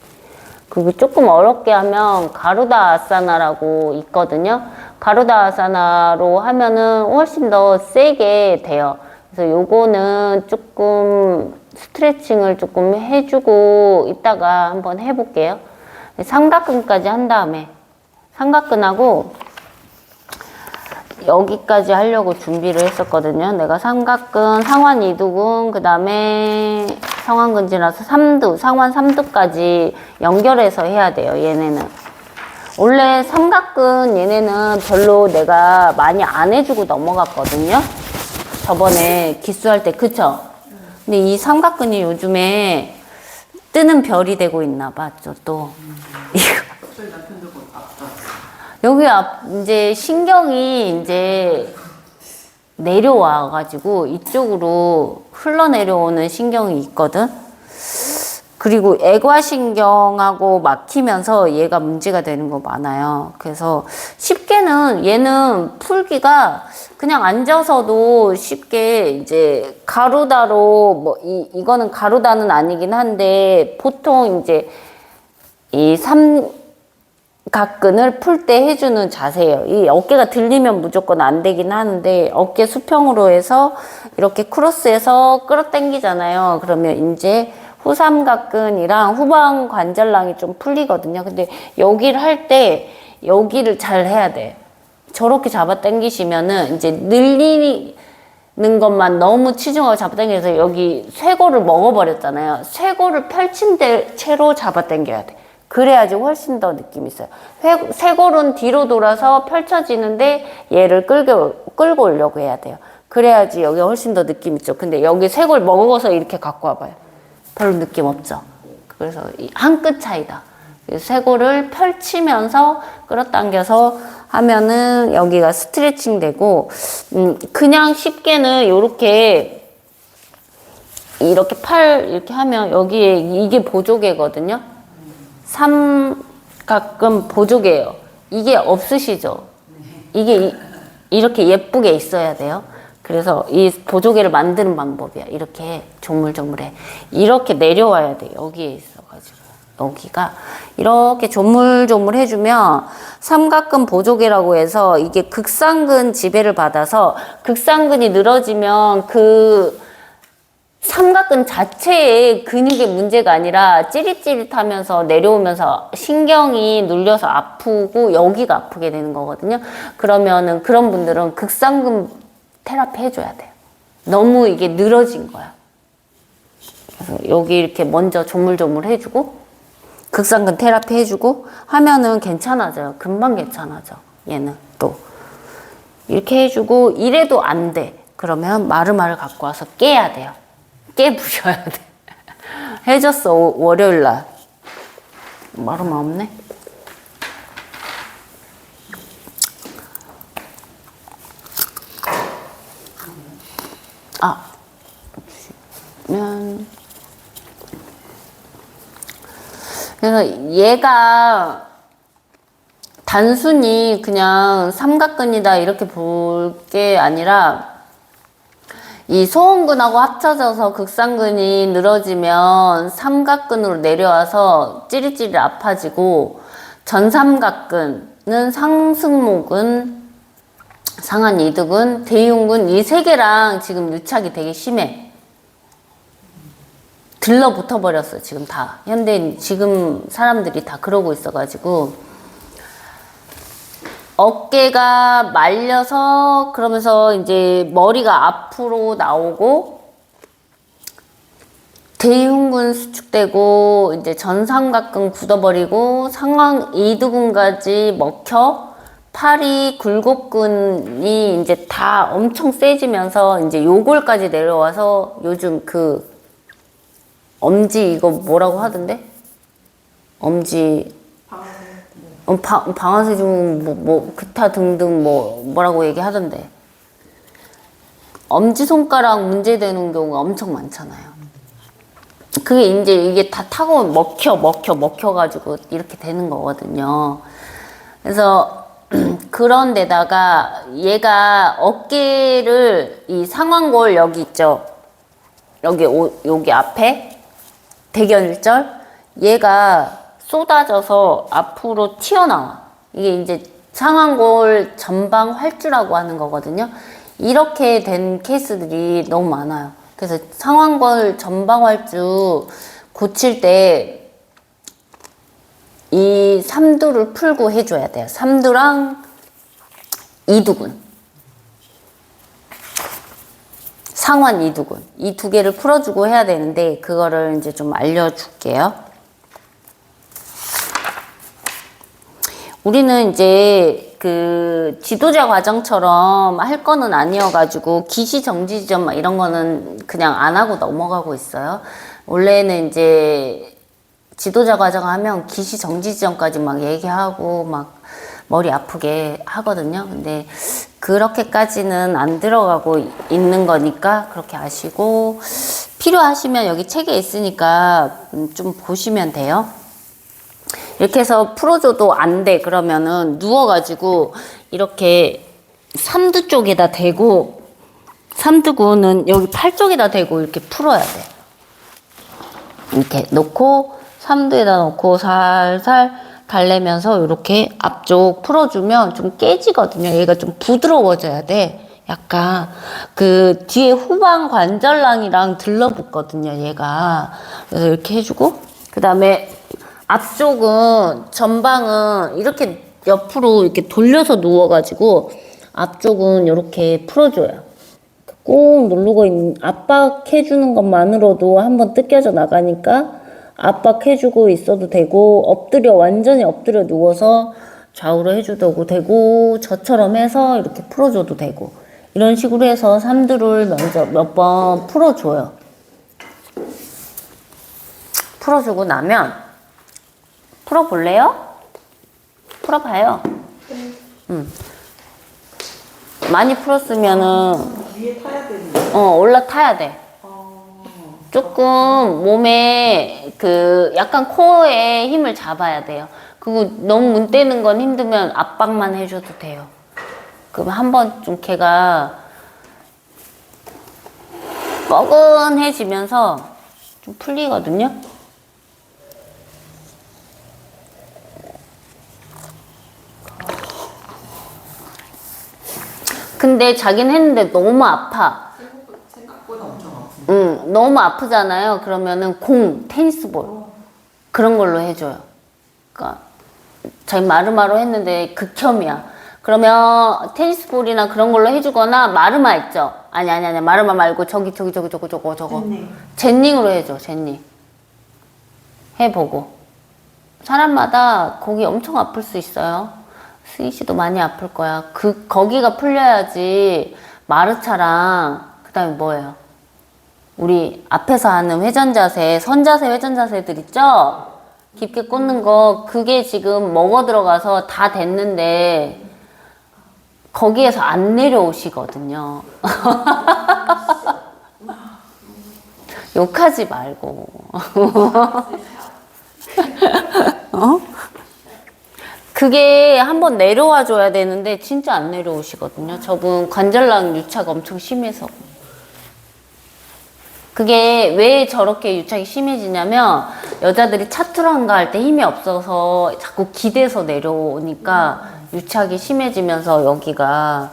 그리고 조금 어렵게 하면 가루다 아사나라고 있거든요. 가루다 아사나로 하면은 훨씬 더 세게 돼요. 그래서 요거는 조금 스트레칭을 조금 해주고 이따가 한번 해볼게요. 삼각근까지 한 다음에 삼각근하고 여기까지 하려고 준비를 했었거든요. 내가 삼각근, 상완 2두근, 그 다음에 상완근지라서 3두, 상완 3두까지 연결해서 해야 돼요. 얘네는. 원래 삼각근 얘네는 별로 내가 많이 안 해주고 넘어갔거든요. 저번에 기수할 때, 그쵸? 근데 이 삼각근이 요즘에 뜨는 별이 되고 있나 봐, 또. 여기 이제 신경이 이제 내려와가지고 이쪽으로 흘러내려오는 신경이 있거든. 그리고 애과신경하고 막히면서 얘가 문제가 되는 거 많아요. 그래서 쉽게는 얘는 풀기가 그냥 앉아서도 쉽게 이제 가루다로 뭐 이거는 가루다는 아니긴 한데 보통 이제 이 삼각근을 풀 때 해주는 자세예요. 이 어깨가 들리면 무조건 안 되긴 하는데 어깨 수평으로 해서 이렇게 크로스해서 끌어당기잖아요. 그러면 이제 후삼각근이랑 후방 관절랑이 좀 풀리거든요. 근데 여기를 할 때 여기를 잘 해야 돼. 저렇게 잡아당기시면은 이제 늘리는 것만 너무 치중하고 잡아당겨서 여기 쇄골을 먹어버렸잖아요. 쇄골을 펼친 채로 잡아당겨야 돼. 그래야지 훨씬 더 느낌이 있어요. 쇄골은 뒤로 돌아서 펼쳐지는데 얘를 끌고 오려고 해야 돼요. 그래야지 여기 훨씬 더 느낌 있죠. 근데 여기 쇄골 먹어서 이렇게 갖고 와봐요. 별로 느낌 없죠. 그래서 한 끗 차이다. 쇄골을 펼치면서 끌어당겨서 하면은 여기가 스트레칭 되고, 그냥 쉽게는 이렇게 팔 이렇게 하면 여기에 이게 보조개거든요. 삼각근 보조개예요. 이게 없으시죠? 이게 이렇게 예쁘게 있어야 돼요. 그래서 이 보조개를 만드는 방법이야. 이렇게 조물조물해. 이렇게 내려와야 돼. 여기에 있어가지고. 여기가 이렇게 조물조물 해주면 삼각근 보조개라고 해서 이게 극상근 지배를 받아서 극상근이 늘어지면 그 삼각근 자체의 근육의 문제가 아니라 찌릿찌릿하면서 내려오면서 신경이 눌려서 아프고 여기가 아프게 되는 거거든요. 그러면은 그런 분들은 극상근 테라피 해줘야 돼요. 너무 이게 늘어진 거야. 그래서 여기 이렇게 먼저 조물조물 해주고 극상근 테라피 해주고 하면은 괜찮아져요. 금방 괜찮아져. 얘는 또 이렇게 해주고 이래도 안 돼. 그러면 마르마를 갖고 와서 깨야 돼요. 깨부셔야 돼. 해줬어. 월요일날. 마르마 없네. 그래서 얘가 단순히 그냥 삼각근이다 이렇게 볼 게 아니라 이 소음근하고 합쳐져서 극상근이 늘어지면 삼각근으로 내려와서 찌릿찌릿 아파지고, 전삼각근은 상승모근, 상한 이두근, 대흉근 이 세 개랑 지금 유착이 되게 심해. 들러붙어 버렸어 지금 다. 현대인 지금 사람들이 다 그러고 있어가지고 어깨가 말려서 그러면서 이제 머리가 앞으로 나오고 대흉근 수축되고 이제 전삼각근 굳어버리고 상완 이두근까지 먹혀 팔이 굴곡근이 이제 다 엄청 세지면서 이제 요골까지 내려와서 요즘 그 엄지 이거 뭐라고 하던데? 엄지 방아쇠 중 기타 등등 뭐라고 얘기하던데. 엄지손가락 문제되는 경우가 엄청 많잖아요. 그게 이제 이게 다 타고 먹혀가지고 이렇게 되는 거거든요. 그래서 그런 데다가 얘가 어깨를 이 상완골 여기 있죠. 여기 앞에 대견일절 얘가 쏟아져서 앞으로 튀어나와. 이게 이제 상완골 전방 활주라고 하는 거거든요. 이렇게 된 케이스들이 너무 많아요. 그래서 상완골 전방 활주 고칠 때 이 삼두를 풀고 해줘야 돼요. 삼두랑 이두근, 상완 이두근 이 두 개를 풀어주고 해야 되는데 그거를 이제 좀 알려줄게요. 우리는 이제 그 지도자 과정처럼 할 거는 아니어가지고 기시 정지 지점 막 이런 거는 그냥 안 하고 넘어가고 있어요. 원래는 이제 지도자 과정 하면 기시 정지 지점까지 막 얘기하고 막 머리 아프게 하거든요. 근데 그렇게까지는 안 들어가고 있는 거니까 그렇게 아시고, 필요하시면 여기 책에 있으니까 좀 보시면 돼요. 이렇게 해서 풀어줘도 안 돼. 그러면은 누워가지고 이렇게 삼두 쪽에다 대고, 삼두근은 여기 팔 쪽에다 대고 이렇게 풀어야 돼. 이렇게 놓고 삼두에다 놓고 살살 달래면서 이렇게 앞쪽 풀어주면 좀 깨지거든요. 얘가 좀 부드러워져야 돼. 약간 그 뒤에 후방 관절랑이랑 들러붙거든요. 얘가. 그래서 이렇게 해주고, 그 다음에 앞쪽은 전방은 이렇게 옆으로 이렇게 돌려서 누워가지고 앞쪽은 이렇게 풀어줘요. 꾹 누르고 압박해주는 것만으로도 한번 뜯겨져 나가니까 압박해주고 있어도 되고, 완전히 엎드려 누워서 좌우로 해줘도 되고, 저처럼 해서 이렇게 풀어줘도 되고, 이런 식으로 해서 삼두를 먼저 몇 번 풀어줘요. 풀어주고 나면, 풀어볼래요? 풀어봐요. 많이 풀었으면은 위에 타야 되는데. 올라타야 돼. 조금 몸에 그 약간 코어에 힘을 잡아야 돼요. 그리고 너무 문 떼는 건 힘들면 압박만 해줘도 돼요. 그럼 한번 좀 걔가 뻐근해지면서 좀 풀리거든요. 근데 자기는 했는데 너무 아파. 생각보다 엄청 아픈데. 너무 아프잖아요. 그러면은 테니스볼 그런 걸로 해줘요. 그러니까 자기 마르마로 했는데 극혐이야. 그러면 테니스볼이나 그런 걸로 해주거나, 마르마 있죠? 아니 마르마 말고 저거 젠닝으로 해줘. 젠닝 해보고. 사람마다 거기 엄청 아플 수 있어요. 승희 씨도 많이 아플 거야. 거기가 풀려야지. 마르차랑 그다음에 뭐예요? 우리 앞에서 하는 회전자세, 선자세, 회전자세들 있죠? 깊게 꽂는 거, 그게 지금 먹어 들어가서 다 됐는데 거기에서 안 내려오시거든요. 욕하지 말고. 어? 그게 한번 내려와 줘야 되는데 진짜 안 내려오시거든요. 저분 관절랑 유착 엄청 심해서. 그게 왜 저렇게 유착이 심해지냐면 여자들이 차투랑가 할 때 힘이 없어서 자꾸 기대서 내려오니까 유착이 심해지면서 여기가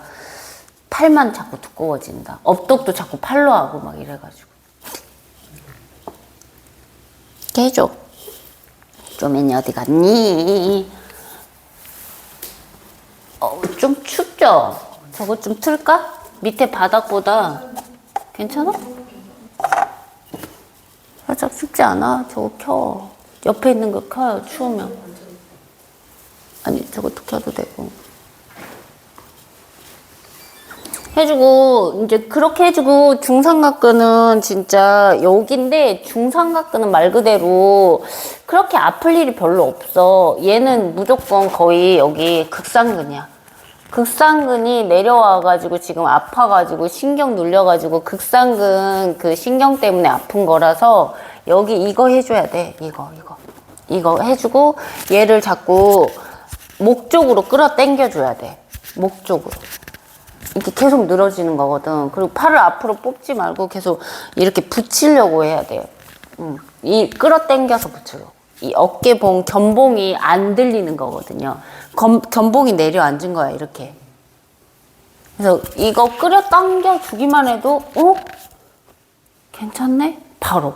팔만 자꾸 두꺼워진다. 업독도 자꾸 팔로 하고 막 이래가지고. 이렇게 해줘. 쪼맨이 어디 갔니? 좀 춥죠? 저거 좀 틀까? 밑에 바닥보다 괜찮아? 살짝 춥지 않아? 저거 켜. 옆에 있는 거 켜요, 추우면. 아니, 저것도 켜도 되고. 해주고, 이제 그렇게 해주고, 중삼각근은 진짜 여기인데, 중삼각근은 말 그대로 그렇게 아플 일이 별로 없어. 얘는 무조건 거의 여기 극상근이야. 극상근이 내려와가지고 지금 아파가지고 신경 눌려가지고 극상근 그 신경 때문에 아픈 거라서 여기 이거 해줘야 돼. 이거 해주고 얘를 자꾸 목 쪽으로 끌어 당겨줘야 돼. 목 쪽으로. 이렇게 계속 늘어지는 거거든. 그리고 팔을 앞으로 뽑지 말고 계속 이렇게 붙이려고 해야 돼요. 이 끌어 당겨서 붙이려고. 이 어깨봉, 견봉이 안 들리는 거거든요. 견봉이 내려앉은 거야, 이렇게. 그래서 이거 끌어 당겨 주기만 해도, 괜찮네? 바로.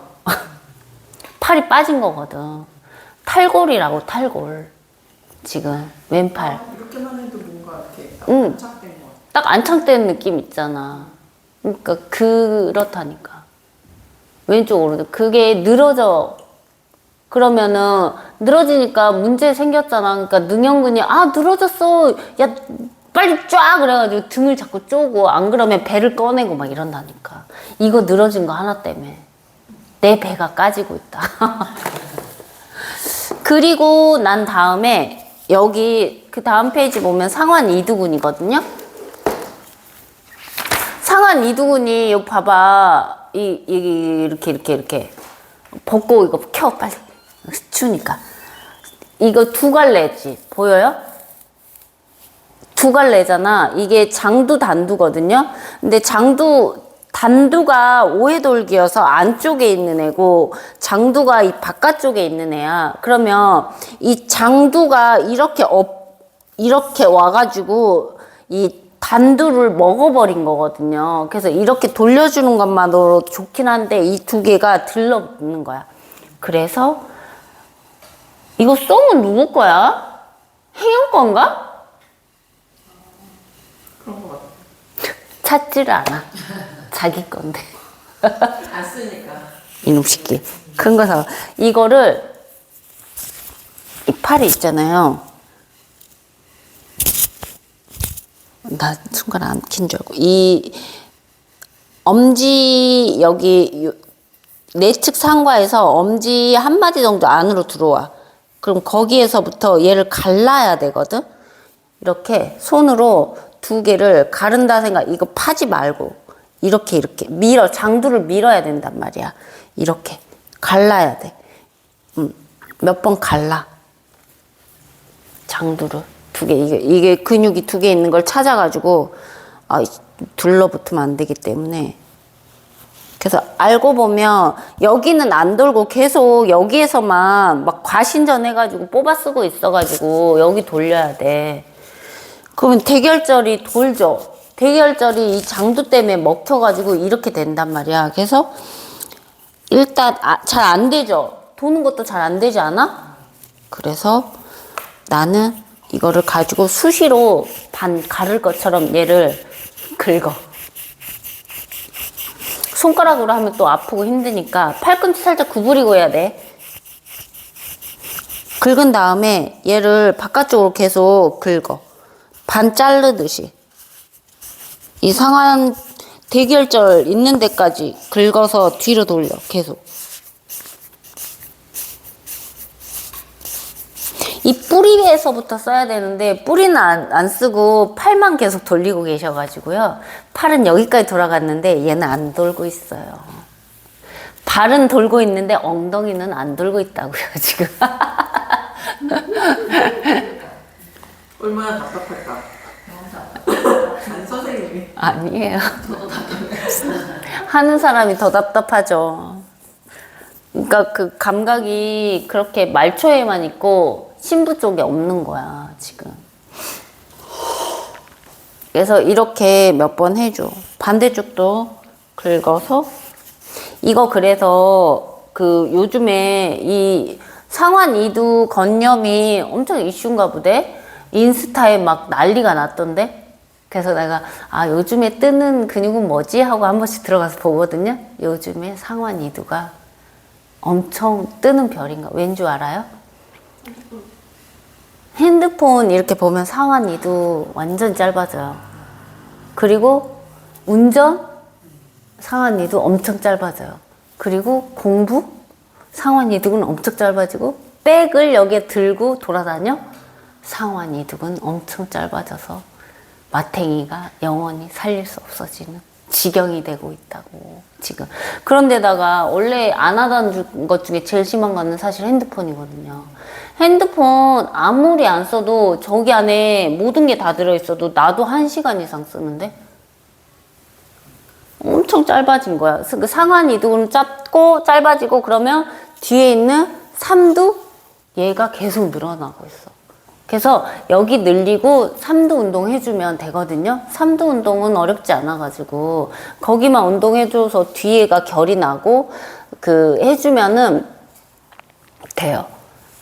팔이 빠진 거거든. 탈골이라고, 탈골. 지금, 왼팔. 이렇게만 해도 뭔가 이렇게 딱 응. 안착된 거 같아. 딱 안착된 느낌 있잖아. 그러니까 그렇다니까. 왼쪽으로. 그게 늘어져. 그러면은 늘어지니까 문제 생겼잖아. 그러니까 능형근이 늘어졌어. 야 빨리 쫙 그래가지고 등을 자꾸 쪼고 안 그러면 배를 꺼내고 막 이런다니까. 이거 늘어진 거 하나 때문에 내 배가 까지고 있다. 그리고 난 다음에 여기 그 다음 페이지 보면 상완 이두근이거든요. 상완 이두근이 여기 봐봐. 이렇게 벗고 이거 켜 빨리. 추우니까. 이거 두 갈래지. 보여요? 두 갈래잖아. 이게 장두 단두거든요. 근데 장두 단두가 오해돌기여서 안쪽에 있는 애고 장두가 이 바깥쪽에 있는 애야. 그러면 이 장두가 이렇게 와가지고 이 단두를 먹어버린 거거든요. 그래서 이렇게 돌려주는 것만으로 좋긴 한데 이 두 개가 들러붙는 거야. 그래서 이거 쏨은 누구 거야? 혜영 건가? 그런 거 같아. 찾지를 않아. 자기 건데. 안 쓰니까. 이놈 새끼. 큰 거 사. 이거를 이 팔이 있잖아요. 나 순간 안 킨 줄 알고. 이 엄지 여기 내측 상과에서 엄지 한 마디 정도 안으로 들어와. 그럼 거기에서부터 얘를 갈라야 되거든. 이렇게 손으로 두 개를 가른다 생각. 이거 파지 말고 이렇게 밀어. 장두를 밀어야 된단 말이야. 이렇게 갈라야 돼. 몇 번 갈라. 장두를 두 개. 이게 근육이 두 개 있는 걸 찾아가지고 둘러붙으면 안 되기 때문에. 그래서 알고 보면 여기는 안 돌고 계속 여기에서만 막 과신전 해가지고 뽑아 쓰고 있어가지고 여기 돌려야 돼. 그러면 대결절이 돌죠. 대결절이 이 장두 때문에 먹혀가지고 이렇게 된단 말이야. 그래서 일단 잘 안 되죠. 도는 것도 잘 안 되지 않아? 그래서 나는 이거를 가지고 수시로 반 가를 것처럼 얘를 긁어. 손가락으로 하면 또 아프고 힘드니까 팔꿈치 살짝 구부리고 해야 돼. 긁은 다음에 얘를 바깥쪽으로 계속 긁어. 반 자르듯이. 이 상한 대결절 있는 데까지 긁어서 뒤로 돌려. 계속. 이 뿌리에서부터 써야 되는데 뿌리는 안 쓰고 팔만 계속 돌리고 계셔가지고요. 팔은 여기까지 돌아갔는데 얘는 안 돌고 있어요. 발은 돌고 있는데 엉덩이는 안 돌고 있다고요, 지금. 얼마나 답답할까. 안 선생님이. 아니에요. 하는 사람이 더 답답하죠. 그러니까 그 감각이 그렇게 말초에만 있고 신부 쪽에 없는 거야, 지금. 그래서 이렇게 몇 번 해줘. 반대쪽도 긁어서. 이거 그래서 그 요즘에 이 상완 이두 건염이 엄청 이슈인가 보대. 인스타에 막 난리가 났던데. 그래서 내가 아 요즘에 뜨는 근육은 뭐지? 하고 한 번씩 들어가서 보거든요. 요즘에 상완 이두가 엄청 뜨는 별인가. 왠 줄 알아요? 핸드폰 이렇게 보면 상완 이두 완전 짧아져요. 그리고 운전 상완 이두 엄청 짧아져요. 그리고 공부 상완 이두는 엄청 짧아지고 백을 여기에 들고 돌아다녀 상완 이두는 엄청 짧아져서 마탱이가 영원히 살릴 수 없어지는 지경이 되고 있다고 지금. 그런데다가 원래 안 하던 것 중에 제일 심한 거는 사실 핸드폰이거든요. 핸드폰 아무리 안 써도 저기 안에 모든 게 다 들어있어도 나도 1시간 이상 쓰는데 엄청 짧아진 거야. 그 상완 이두는 짧아지고 그러면 뒤에 있는 삼두 얘가 계속 늘어나고 있어. 그래서 여기 늘리고 삼두 운동 해주면 되거든요. 삼두 운동은 어렵지 않아가지고 거기만 운동해줘서 뒤에가 결이 나고 그 해주면은 돼요.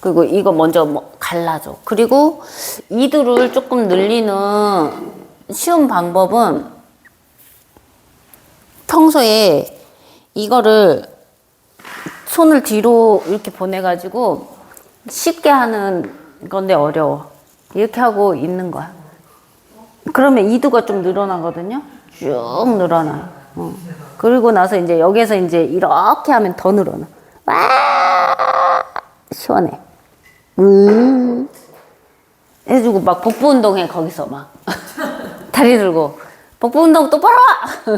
그리고 이거 먼저 뭐 갈라줘. 그리고 이두를 조금 늘리는 쉬운 방법은 평소에 이거를 손을 뒤로 이렇게 보내가지고 쉽게 하는 건데 어려워. 이렇게 하고 있는 거야. 그러면 이두가 좀 늘어나거든요. 쭉 늘어나요. 그리고 나서 이제 여기서 이제 이렇게 하면 더 늘어나. 와 시원해. 해주고 막 복부 운동해 거기서 막 다리 들고 복부 운동 똑바로 와.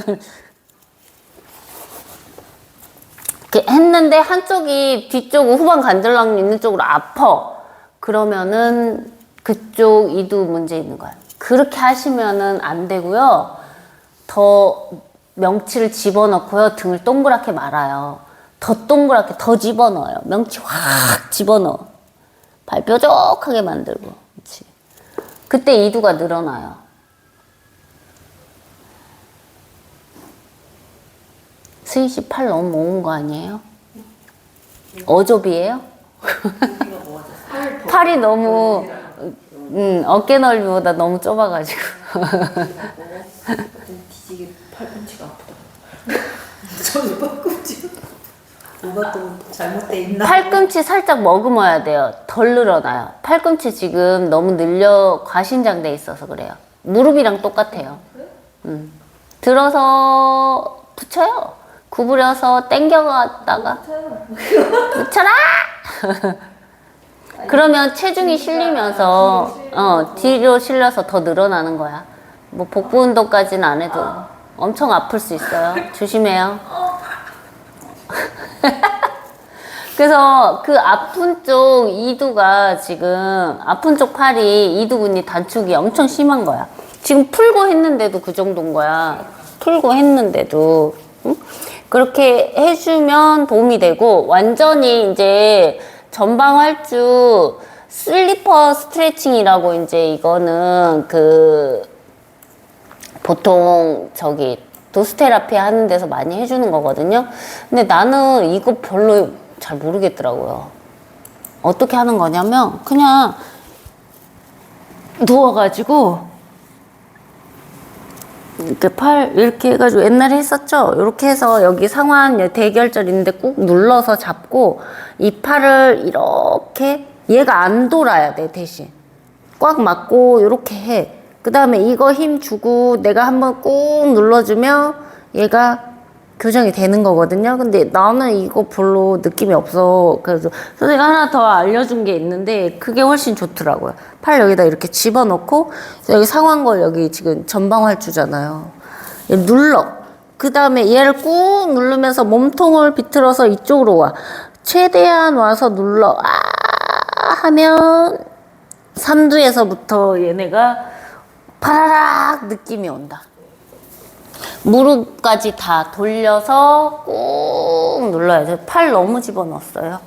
이렇게 했는데 한쪽이 뒤쪽 후방 관절랑 있는 쪽으로 아파. 그러면은 그쪽 이두 문제 있는 거야. 그렇게 하시면은 안 되고요. 더 명치를 집어넣고요. 등을 동그랗게 말아요. 더 동그랗게 더 집어넣어요. 명치 확 집어넣어. 발 뾰족하게 만들고. 그렇지. 그때 이두가 늘어나요. 스희 씨 팔 너무 모은 거 아니에요? 어조비예요? 팔이 너무 어깨 넓이보다 너무 좁아가지고. 뒤지게 팔꿈치가 아프다. 저는 팔꿈치. 뭐가 또 잘못돼 있나? 팔꿈치 살짝 머금어야 돼요. 덜 늘어나요. 팔꿈치 지금 너무 늘려 과신장돼 있어서 그래요. 무릎이랑 똑같아요. 들어서 붙여요. 구부려서 당겨갔다가 붙여라! 그러면 체중이 실리면서 뒤로 실려서 더 늘어나는 거야. 뭐 복부 운동까지는 안 해도 엄청 아플 수 있어요. 조심해요. 그래서 그 아픈 쪽 이두가 지금 아픈 쪽 팔이 이두근이 단축이 엄청 심한 거야. 지금 풀고 했는데도 그 정도인 거야. 풀고 했는데도 응? 그렇게 해주면 도움이 되고 완전히 이제 전방활주 슬리퍼 스트레칭이라고 이제 이거는 그 보통 저기 도스테라피 하는 데서 많이 해주는 거거든요. 근데 나는 이거 별로 잘 모르겠더라고요. 어떻게 하는 거냐면 그냥 누워가지고 이렇게 팔 이렇게 해가지고 옛날에 했었죠. 이렇게 해서 여기 상완 대결절 있는데 꾹 눌러서 잡고 이 팔을 이렇게 얘가 안 돌아야 돼. 대신 꽉 막고 이렇게 해. 그 다음에 이거 힘 주고 내가 한번 꾹 눌러주면 얘가 교정이 되는 거거든요. 근데 나는 이거 별로 느낌이 없어. 그래서 선생님이 하나 더 알려준 게 있는데 그게 훨씬 좋더라고요. 팔 여기다 이렇게 집어넣고 여기 상완골 여기 지금 전방활주잖아요. 눌러. 그 다음에 얘를 꾹 누르면서 몸통을 비틀어서 이쪽으로 와. 최대한 와서 눌러. 하면 삼두에서부터 얘네가 파라락 느낌이 온다. 무릎까지 다 돌려서 꾹 눌러야 돼. 팔 너무 집어넣었어요.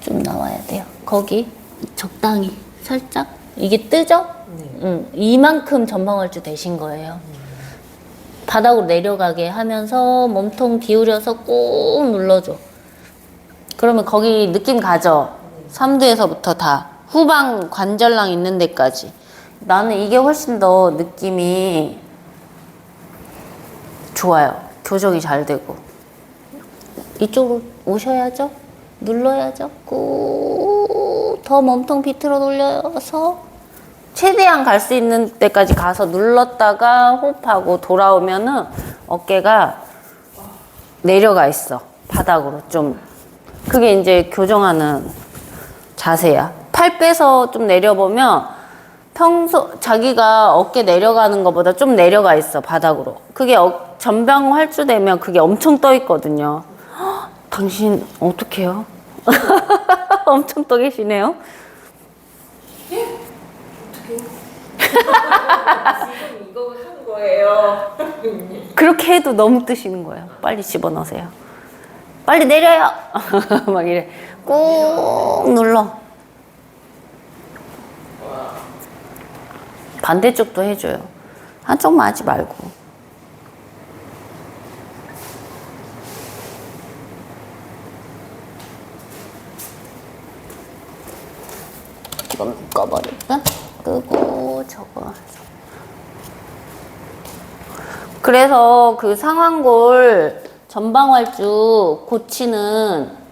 좀 나와야 돼요. 거기 적당히 살짝. 이게 뜨죠? 네. 이만큼 전방활주 되신 거예요. 바닥으로 내려가게 하면서 몸통 기울여서 꾹 눌러줘. 그러면 거기 느낌 가죠? 삼두에서부터 다. 후방 관절랑 있는 데까지. 나는 이게 훨씬 더 느낌이 좋아요. 교정이 잘 되고. 이쪽으로 오셔야죠. 눌러야죠. 꾹 더 몸통 비틀어 돌려서 최대한 갈 수 있는 데까지 가서 눌렀다가 호흡하고 돌아오면은 어깨가 내려가 있어. 바닥으로 좀. 그게 이제 교정하는 자세야. 팔 빼서 좀 내려보면 평소 자기가 어깨 내려가는 것보다 좀 내려가 있어. 바닥으로. 그게 전방 활주되면 그게 엄청 떠 있거든요. 헉, 당신 어떡해요? 엄청 떠 계시네요. 지금 이거 한 거예요. 그렇게 해도 너무 뜨시는 거예요. 빨리 집어넣으세요. 빨리 내려요. 막 이래. 꾹 눌러. 반대쪽도 해줘요. 한쪽만 하지 말고. 이건 꺼버릴까? 끄고 저거. 그래서 그 상완골 전방활주 고치는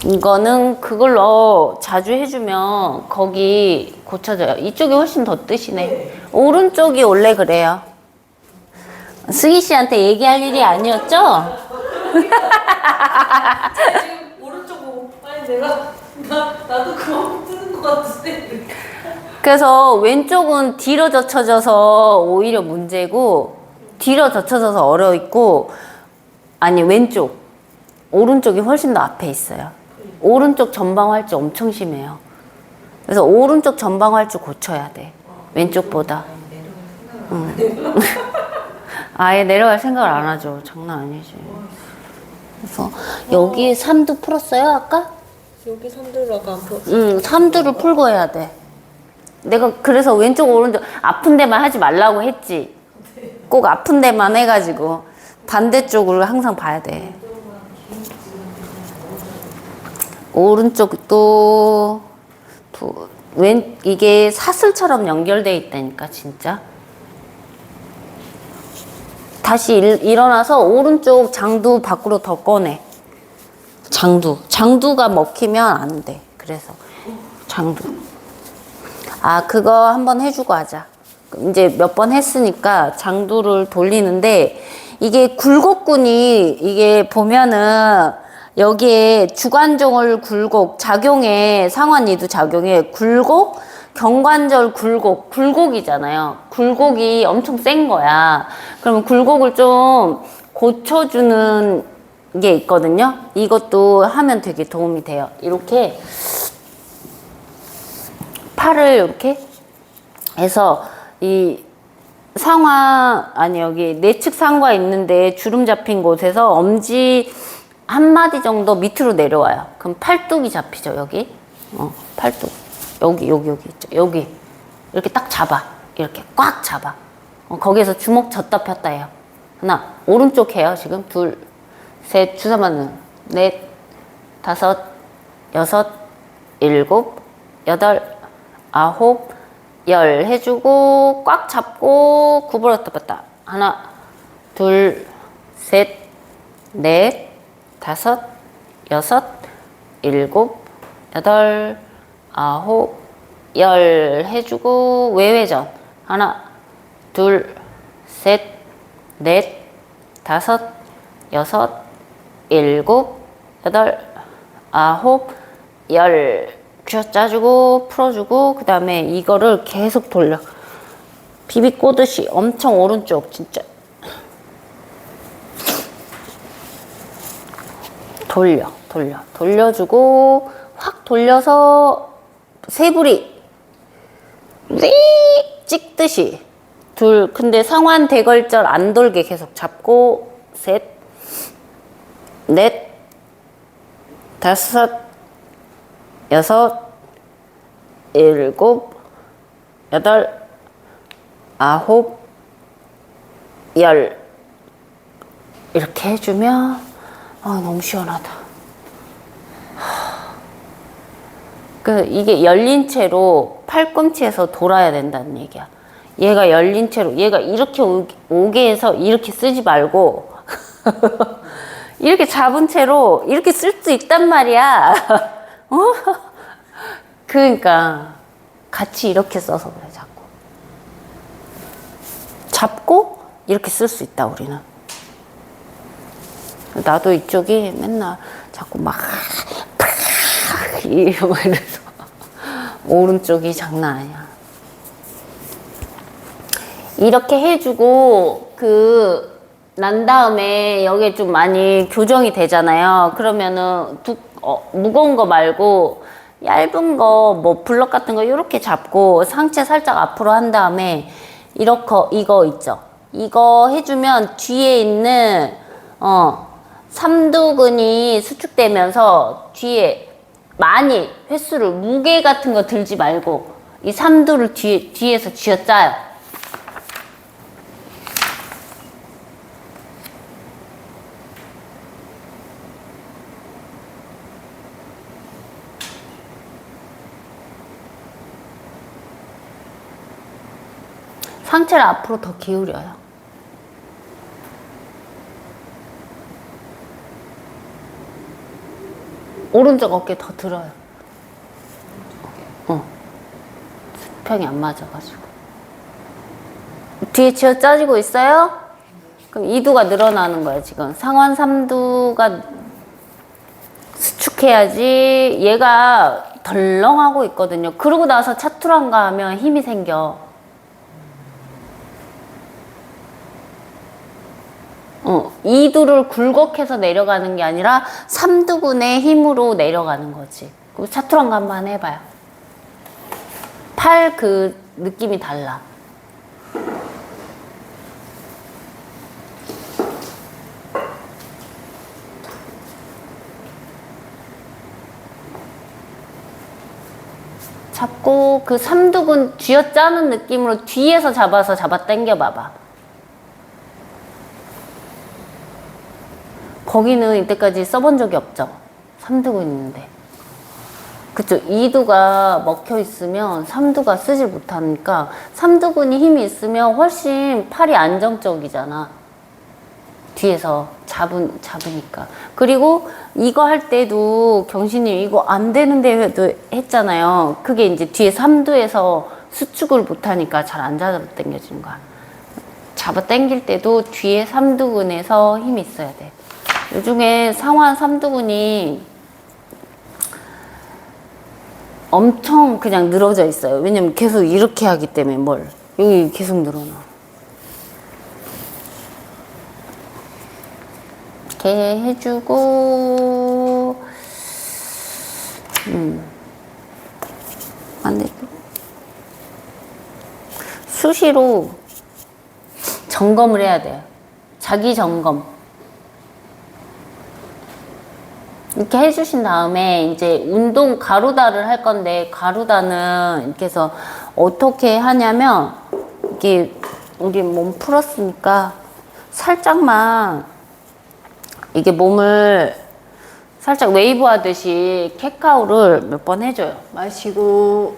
이거는 그걸로 자주 해주면 거기 고쳐져요. 이쪽이 훨씬 더 뜨시네. 오른쪽이 원래 그래요. 승희 씨한테 얘기할 일이 아니었죠? 지금 오른쪽 보고 아니 내가 나도 그만 뜨는 것 같은데. 그래서 왼쪽은 뒤로 젖혀져서 오히려 문제고 뒤로 젖혀져서 얼어있고 아니 왼쪽 오른쪽이 훨씬 더 앞에 있어요. 오른쪽 전방활주 엄청 심해요. 그래서 오른쪽 전방활주 고쳐야 돼. 왼쪽보다. 아예 내려갈 생각을 안 하죠. 장난 아니지. 그래서 여기 삼두 풀었어요 아까? 여기 삼두라가 안 풀었어. 삼두를 풀고 해야 돼. 내가 그래서 왼쪽 오른쪽 아픈 데만 하지 말라고 했지. 꼭 아픈 데만 해가지고 반대쪽을 항상 봐야 돼. 오른쪽도 이게 사슬처럼 연결돼 있다니까 진짜. 다시 일어나서 오른쪽 장두 밖으로 더 꺼내. 장두가 먹히면 안 돼. 그래서 장두. 아 그거 한번 해주고 하자. 이제 몇 번 했으니까 장두를 돌리는데 이게 굴곡근이 이게 보면은 여기에 주관종을 굴곡 작용해 상완이두 작용해 굴곡 경관절 굴곡이잖아요. 굴곡이 엄청 센 거야. 그러면 굴곡을 좀 고쳐주는 게 있거든요. 이것도 하면 되게 도움이 돼요. 이렇게 팔을 이렇게 해서 이 여기 내측 상과 있는데 주름 잡힌 곳에서 엄지 한 마디 정도 밑으로 내려와요. 그럼 팔뚝이 잡히죠, 여기. 팔뚝. 여기 있죠. 여기. 이렇게 딱 잡아. 이렇게 꽉 잡아. 거기에서 주먹 졌다 폈다 해요. 하나, 오른쪽 해요, 지금. 둘, 셋, 주사 맞는. 넷, 다섯, 여섯, 일곱, 여덟, 아홉, 열 해주고 꽉 잡고 구부렸다 폈다. 하나, 둘, 셋, 넷, 다섯, 여섯, 일곱, 여덟, 아홉, 열 해주고 외회전. 하나, 둘, 셋, 넷, 다섯, 여섯, 일곱, 여덟, 아홉, 열 쥐어 짜주고 풀어주고 그 다음에 이거를 계속 돌려. 비비 꼬듯이 엄청 오른쪽 진짜 돌려주고 확 돌려서 세부리 찍듯이 둘. 근데 상완 대걸절 안 돌게 계속 잡고 셋, 넷, 다섯, 여섯, 일곱, 여덟, 아홉, 열. 이렇게 해주면 너무 시원하다. 이게 열린 채로 팔꿈치에서 돌아야 된다는 얘기야. 얘가 열린 채로, 얘가 이렇게 오게 해서 이렇게 쓰지 말고 이렇게 잡은 채로 이렇게 쓸 수 있단 말이야. 그러니까 같이 이렇게 써서 그래. 잡고 이렇게 쓸 수 있다 우리는. 나도 이쪽이 맨날 자꾸 막 이러면서 오른쪽이 장난 아니야. 이렇게 해주고 난 다음에 여기에 좀 많이 교정이 되잖아요. 그러면은 무거운 거 말고 얇은 거 뭐 블럭 같은 거 이렇게 잡고 상체 살짝 앞으로 한 다음에 이거 있죠. 이거 해주면 뒤에 있는 삼두근이 수축되면서 뒤에 많이 횟수를 무게 같은 거 들지 말고 이 삼두를 뒤에서 쥐어짜요. 상체를 앞으로 더 기울여요. 오른쪽 어깨 더 들어요. 수평이 안 맞아가지고. 뒤에 쥐어 짜지고 있어요? 그럼 이두가 늘어나는 거야, 지금. 상완 삼두가 수축해야지 얘가 덜렁하고 있거든요. 그러고 나서 차투란가 하면 힘이 생겨. 이두를 굴곡해서 내려가는 게 아니라 삼두근의 힘으로 내려가는 거지. 그럼 차투란가 한번 해봐요. 팔 느낌이 달라. 잡고 삼두근 쥐어짜는 느낌으로 뒤에서 잡아서 잡아 당겨 봐봐. 거기는 이때까지 써본 적이 없죠. 삼두근 있는데. 그쵸. 이두가 먹혀 있으면 삼두가 쓰질 못하니까 삼두근이 힘이 있으면 훨씬 팔이 안정적이잖아. 뒤에서 잡으니까. 그리고 이거 할 때도 경신님 이거 안 되는데도 했잖아요. 그게 이제 뒤에 삼두에서 수축을 못하니까 잘 안 잡아 당겨지는 거야. 잡아 당길 때도 뒤에 삼두근에서 힘이 있어야 돼. 요즘에 상완 삼두근이 엄청 그냥 늘어져 있어요. 왜냐면 계속 이렇게 하기 때문에 여기 계속 늘어나. 이렇게 해주고 반대쪽 수시로 점검을 해야 돼요. 자기 점검. 이렇게 해주신 다음에 이제 운동 가루다를 할 건데, 가루다는 이렇게 해서 어떻게 하냐면 이게 우리 몸 풀었으니까 살짝만 이게 몸을 살짝 웨이브 하듯이 캣카우를 몇 번 해줘요. 마시고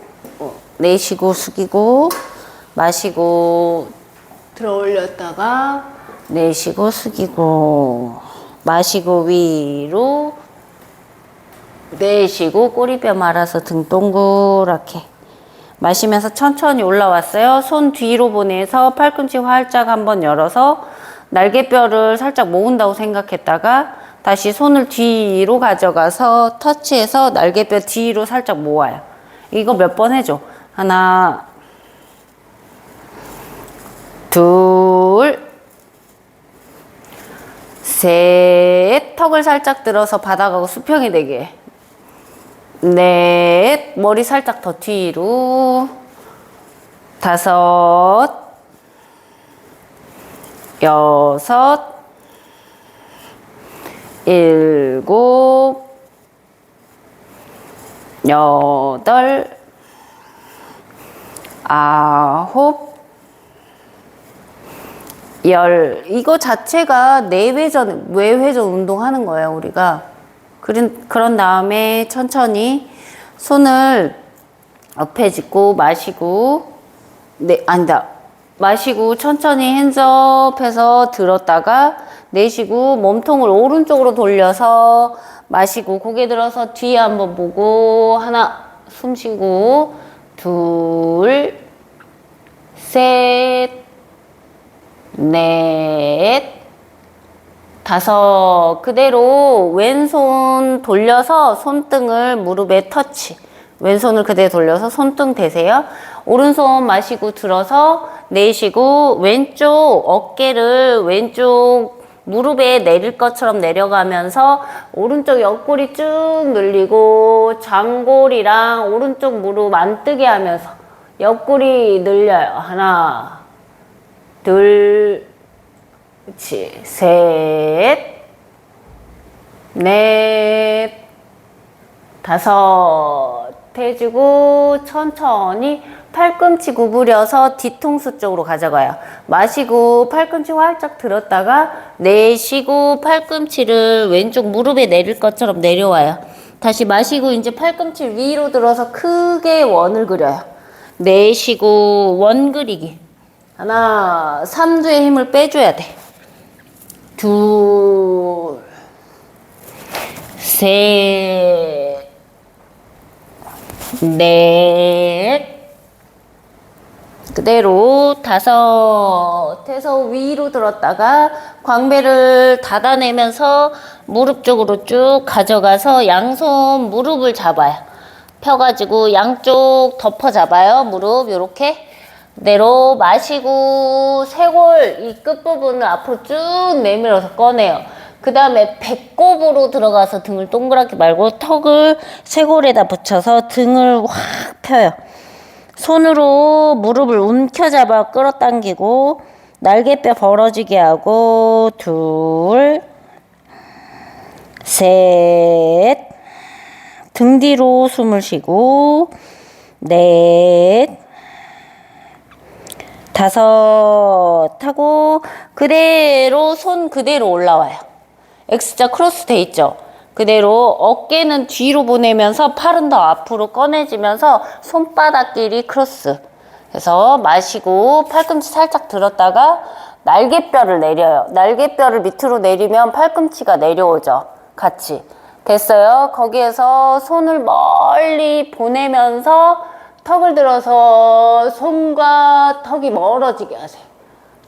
내쉬고 숙이고, 마시고 들어 올렸다가 내쉬고 숙이고, 마시고 위로 내쉬고 꼬리뼈 말아서 등 동그랗게 마시면서 천천히 올라왔어요. 손 뒤로 보내서 팔꿈치 활짝 한번 열어서 날개뼈를 살짝 모은다고 생각했다가 다시 손을 뒤로 가져가서 터치해서 날개뼈 뒤로 살짝 모아요. 이거 몇 번 해줘. 하나, 둘, 셋, 턱을 살짝 들어서 바닥하고 수평이 되게. 넷, 머리 살짝 더 뒤로. 다섯, 여섯, 일곱, 여덟, 아홉, 열. 이거 자체가 내회전, 외회전 운동하는 거예요, 우리가. 그런 다음에 천천히 손을 옆에 짚고 마시고, 아니다. 마시고 천천히 핸즈업해서 들었다가 내쉬고 몸통을 오른쪽으로 돌려서 마시고 고개 들어서 뒤에 한번 보고 하나 숨 쉬고 둘, 셋, 넷, 다섯. 그대로 왼손 돌려서 손등을 무릎에 터치. 왼손을 그대로 돌려서 손등 대세요. 오른손 마시고 들어서 내쉬고 왼쪽 어깨를 왼쪽 무릎에 내릴 것처럼 내려가면서 오른쪽 옆구리 쭉 늘리고 장골이랑 오른쪽 무릎 안 뜨게 하면서 옆구리 늘려요. 하나, 둘, 그렇지. 셋, 넷, 다섯. 해주고 천천히 팔꿈치 구부려서 뒤통수 쪽으로 가져가요. 마시고 팔꿈치 활짝 들었다가 내쉬고 팔꿈치를 왼쪽 무릎에 내릴 것처럼 내려와요. 다시 마시고 이제 팔꿈치 위로 들어서 크게 원을 그려요. 내쉬고 원 그리기. 하나, 삼두의 힘을 빼줘야 돼. 둘, 셋, 넷, 그대로 다섯 해서 위로 들었다가 광배를 닫아내면서 무릎 쪽으로 쭉 가져가서 양손 무릎을 잡아요. 펴가지고 양쪽 덮어 잡아요. 무릎 요렇게 그대로 마시고 쇄골 이 끝부분을 앞으로 쭉 내밀어서 꺼내요. 그 다음에 배꼽으로 들어가서 등을 동그랗게 말고 턱을 쇄골에다 붙여서 등을 확 펴요. 손으로 무릎을 움켜잡아 끌어당기고 날개뼈 벌어지게 하고 둘, 셋, 등 뒤로 숨을 쉬고 넷, 다섯 하고 그대로 손 그대로 올라와요. X자 크로스 돼 있죠? 그대로 어깨는 뒤로 보내면서 팔은 더 앞으로 꺼내지면서 손바닥끼리 크로스. 그래서 마시고 팔꿈치 살짝 들었다가 날개뼈를 내려요. 날개뼈를 밑으로 내리면 팔꿈치가 내려오죠. 같이. 됐어요. 거기에서 손을 멀리 보내면서 턱을 들어서 손과 턱이 멀어지게 하세요.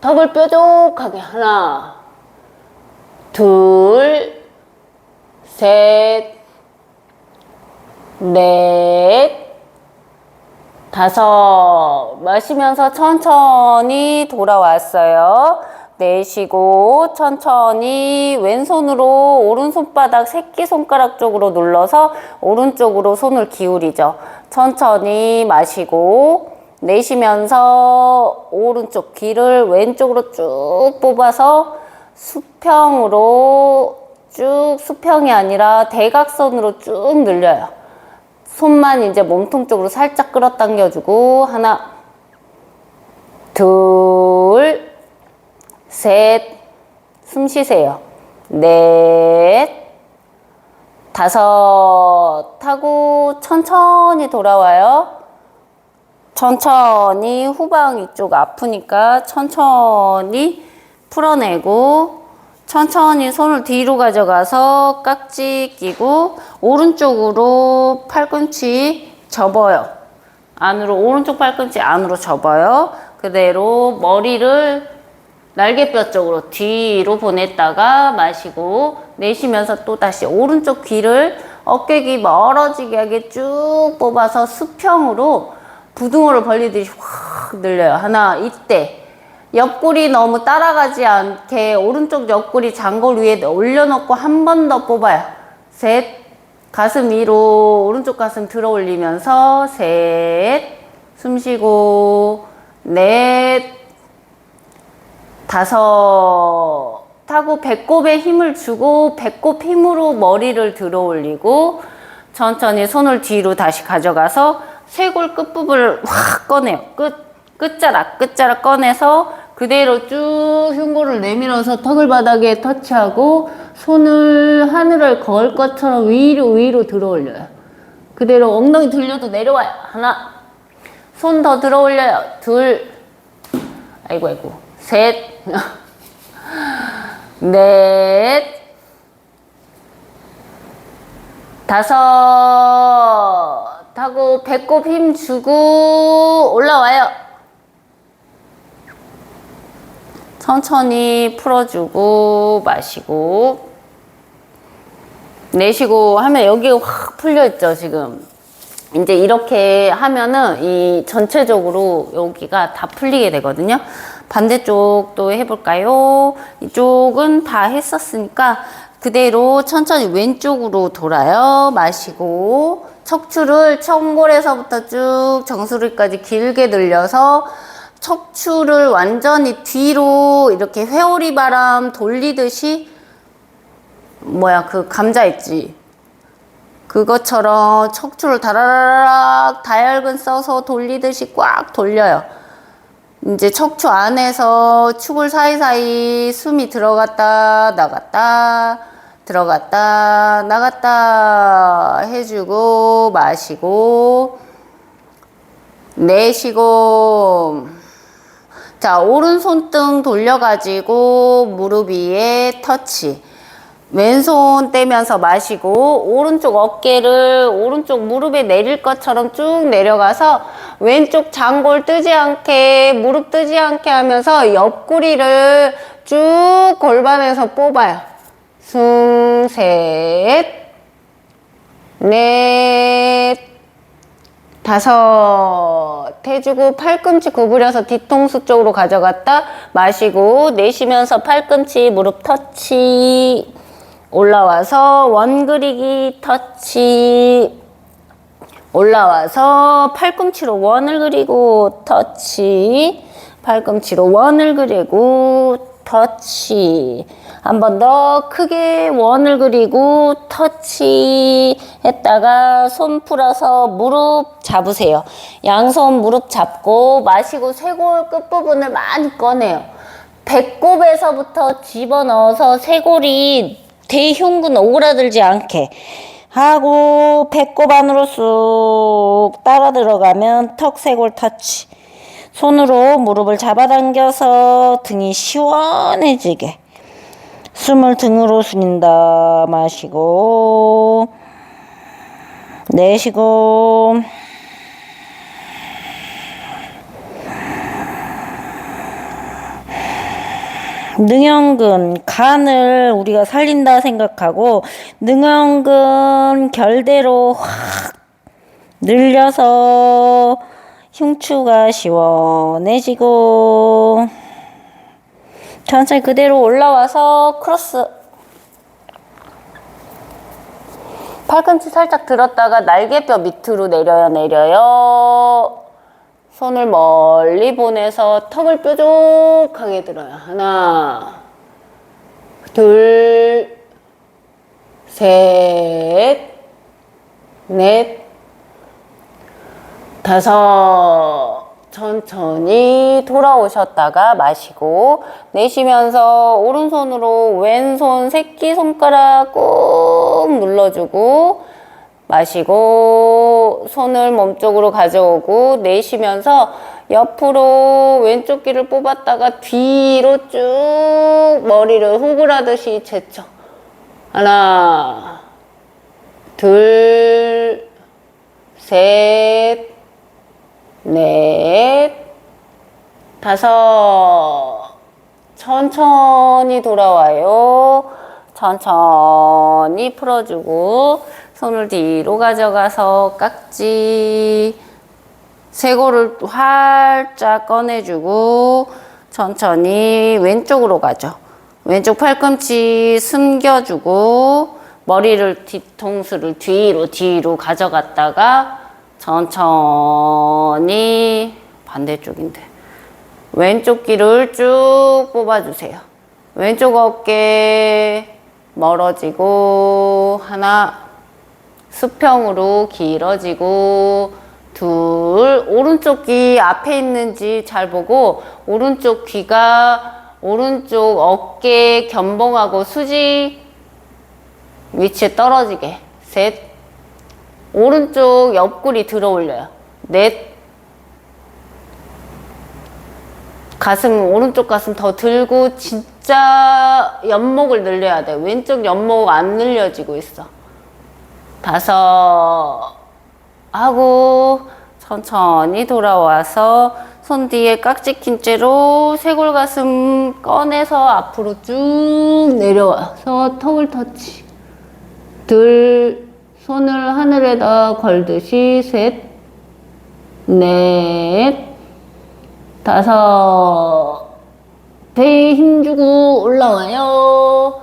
턱을 뾰족하게 하나, 둘, 셋, 넷, 다섯. 마시면서 천천히 돌아왔어요. 내쉬고 천천히 왼손으로 오른손바닥 새끼손가락 쪽으로 눌러서 오른쪽으로 손을 기울이죠. 천천히 마시고 내쉬면서 오른쪽 귀를 왼쪽으로 쭉 뽑아서 수평으로 쭉 수평이 아니라 대각선으로 쭉 늘려요. 손만 이제 몸통 쪽으로 살짝 끌어당겨주고 하나, 둘, 셋, 숨 쉬세요. 넷, 다섯 하고 천천히 돌아와요. 천천히 후방 이쪽 아프니까 천천히 풀어내고 천천히 손을 뒤로 가져가서 깍지 끼고 오른쪽으로 팔꿈치 접어요. 안으로 오른쪽 팔꿈치 안으로 접어요. 그대로 머리를 날개뼈 쪽으로 뒤로 보냈다가 마시고 내쉬면서 또 다시 오른쪽 귀를 어깨 귀 멀어지게 하게 쭉 뽑아서 수평으로 부등호를 벌리듯이 확 늘려요. 하나, 이때 옆구리 너무 따라가지 않게 오른쪽 옆구리 장골 위에 올려놓고 한 번 더 뽑아요. 셋. 가슴 위로 오른쪽 가슴 들어 올리면서 셋. 숨 쉬고 넷. 다섯. 하고 배꼽에 힘을 주고 배꼽 힘으로 머리를 들어 올리고 천천히 손을 뒤로 다시 가져가서 쇄골 끝부분을 확 꺼내요. 끝자락 꺼내서 그대로 쭉 흉골을 내밀어서 턱을 바닥에 터치하고 손을 하늘을 걸 것처럼 위로 들어 올려요. 그대로 엉덩이 들려도 내려와요. 하나. 손 더 들어 올려요. 둘. 아이고. 셋. 넷. 다섯. 하고 배꼽 힘 주고 올라와요. 천천히 풀어주고 마시고 내쉬고 하면 여기가 확 풀려있죠 지금. 이제 이렇게 하면은 이 전체적으로 여기가 다 풀리게 되거든요. 반대쪽도 해볼까요? 이쪽은 다 했었으니까 그대로 천천히 왼쪽으로 돌아요. 마시고 척추를 청골에서부터 쭉 정수리까지 길게 늘려서 척추를 완전히 뒤로 이렇게 회오리 바람 돌리듯이 그 감자 있지? 그것처럼 척추를 다라락 다혈근 써서 돌리듯이 꽉 돌려요. 이제 척추 안에서 축을 사이사이 숨이 들어갔다 나갔다 들어갔다 나갔다 해주고 마시고 내쉬고 자 오른손등 돌려가지고 무릎 위에 터치 왼손 떼면서 마시고 오른쪽 어깨를 오른쪽 무릎에 내릴 것처럼 쭉 내려가서 왼쪽 장골 뜨지 않게 무릎 뜨지 않게 하면서 옆구리를 쭉 골반에서 뽑아요. 숨 셋, 넷, 다섯 해주고 팔꿈치 구부려서 뒤통수 쪽으로 가져갔다 마시고 내쉬면서 팔꿈치 무릎 터치 올라와서 원 그리기 터치 올라와서 팔꿈치로 원을 그리고 터치 팔꿈치로 원을 그리고 터치 한 번 더 크게 원을 그리고 터치 했다가 손 풀어서 무릎 잡으세요. 양손 무릎 잡고 마시고 쇄골 끝부분을 많이 꺼내요. 배꼽에서부터 집어넣어서 쇄골이 대흉근 오그라들지 않게 하고 배꼽 안으로 쑥 따라 들어가면 턱 쇄골 터치 손으로 무릎을 잡아당겨서 등이 시원해지게 숨을 등으로 숨긴다 마시고 내쉬고 능형근 간을 우리가 살린다 생각하고 능형근 결대로 확 늘려서 흉추가 시원해지고 천천히 그대로 올라와서 크로스 팔꿈치 살짝 들었다가 날개뼈 밑으로 내려요. 손을 멀리 보내서 턱을 뾰족하게 들어요. 하나, 둘, 셋, 넷, 다섯. 천천히 돌아오셨다가 마시고 내쉬면서 오른손으로 왼손 새끼손가락 꾹 눌러주고 마시고 손을 몸쪽으로 가져오고 내쉬면서 옆으로 왼쪽 귀를 뽑았다가 뒤로 쭉 머리를 후굴하듯이 제쳐 하나 둘 셋 넷 다섯 천천히 돌아와요. 천천히 풀어주고 손을 뒤로 가져가서 깍지 쇄골을 활짝 꺼내주고 천천히 왼쪽으로 가죠. 왼쪽 팔꿈치 숨겨주고 머리를 뒤통수를 뒤로 가져갔다가 천천히 반대쪽인데 왼쪽 귀를 쭉 뽑아주세요. 왼쪽 어깨 멀어지고 하나 수평으로 길어지고 둘 오른쪽 귀 앞에 있는지 잘 보고 오른쪽 귀가 오른쪽 어깨 견봉하고 수직 위치에 떨어지게 셋 오른쪽 옆구리 들어 올려요 넷 가슴 오른쪽 가슴 더 들고 진짜 옆목을 늘려야 돼 왼쪽 옆목 안 늘려지고 있어 다섯 하고 천천히 돌아와서 손 뒤에 깍지 낀 채로 쇄골 가슴 꺼내서 앞으로 쭉 내려와서 턱을 터치 둘 손을 하늘에다 걸듯이 셋 넷 다섯 배에 힘주고 올라와요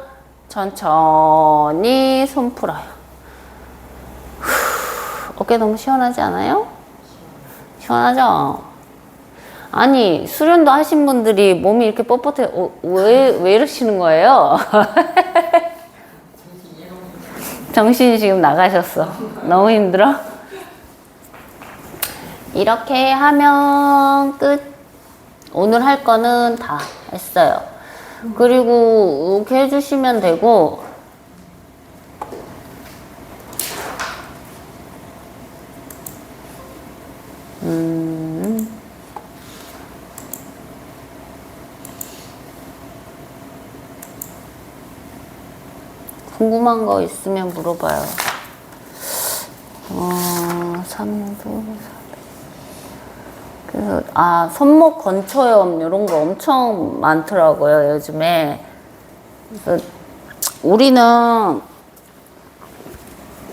천천히 손 풀어요 어깨 너무 시원하지 않아요? 시원하죠? 아니 수련도 하신 분들이 몸이 이렇게 뻣뻣해 왜 이러시는 거예요? 정신이 지금 나가셨어 너무 힘들어? 이렇게 하면 끝 오늘 할 거는 다 했어요 그리고 이렇게 해주시면 되고 궁금한 거 있으면 물어봐요. 3부. 그래서, 손목 건초염, 이런 거 엄청 많더라고요, 요즘에. 그래서 우리는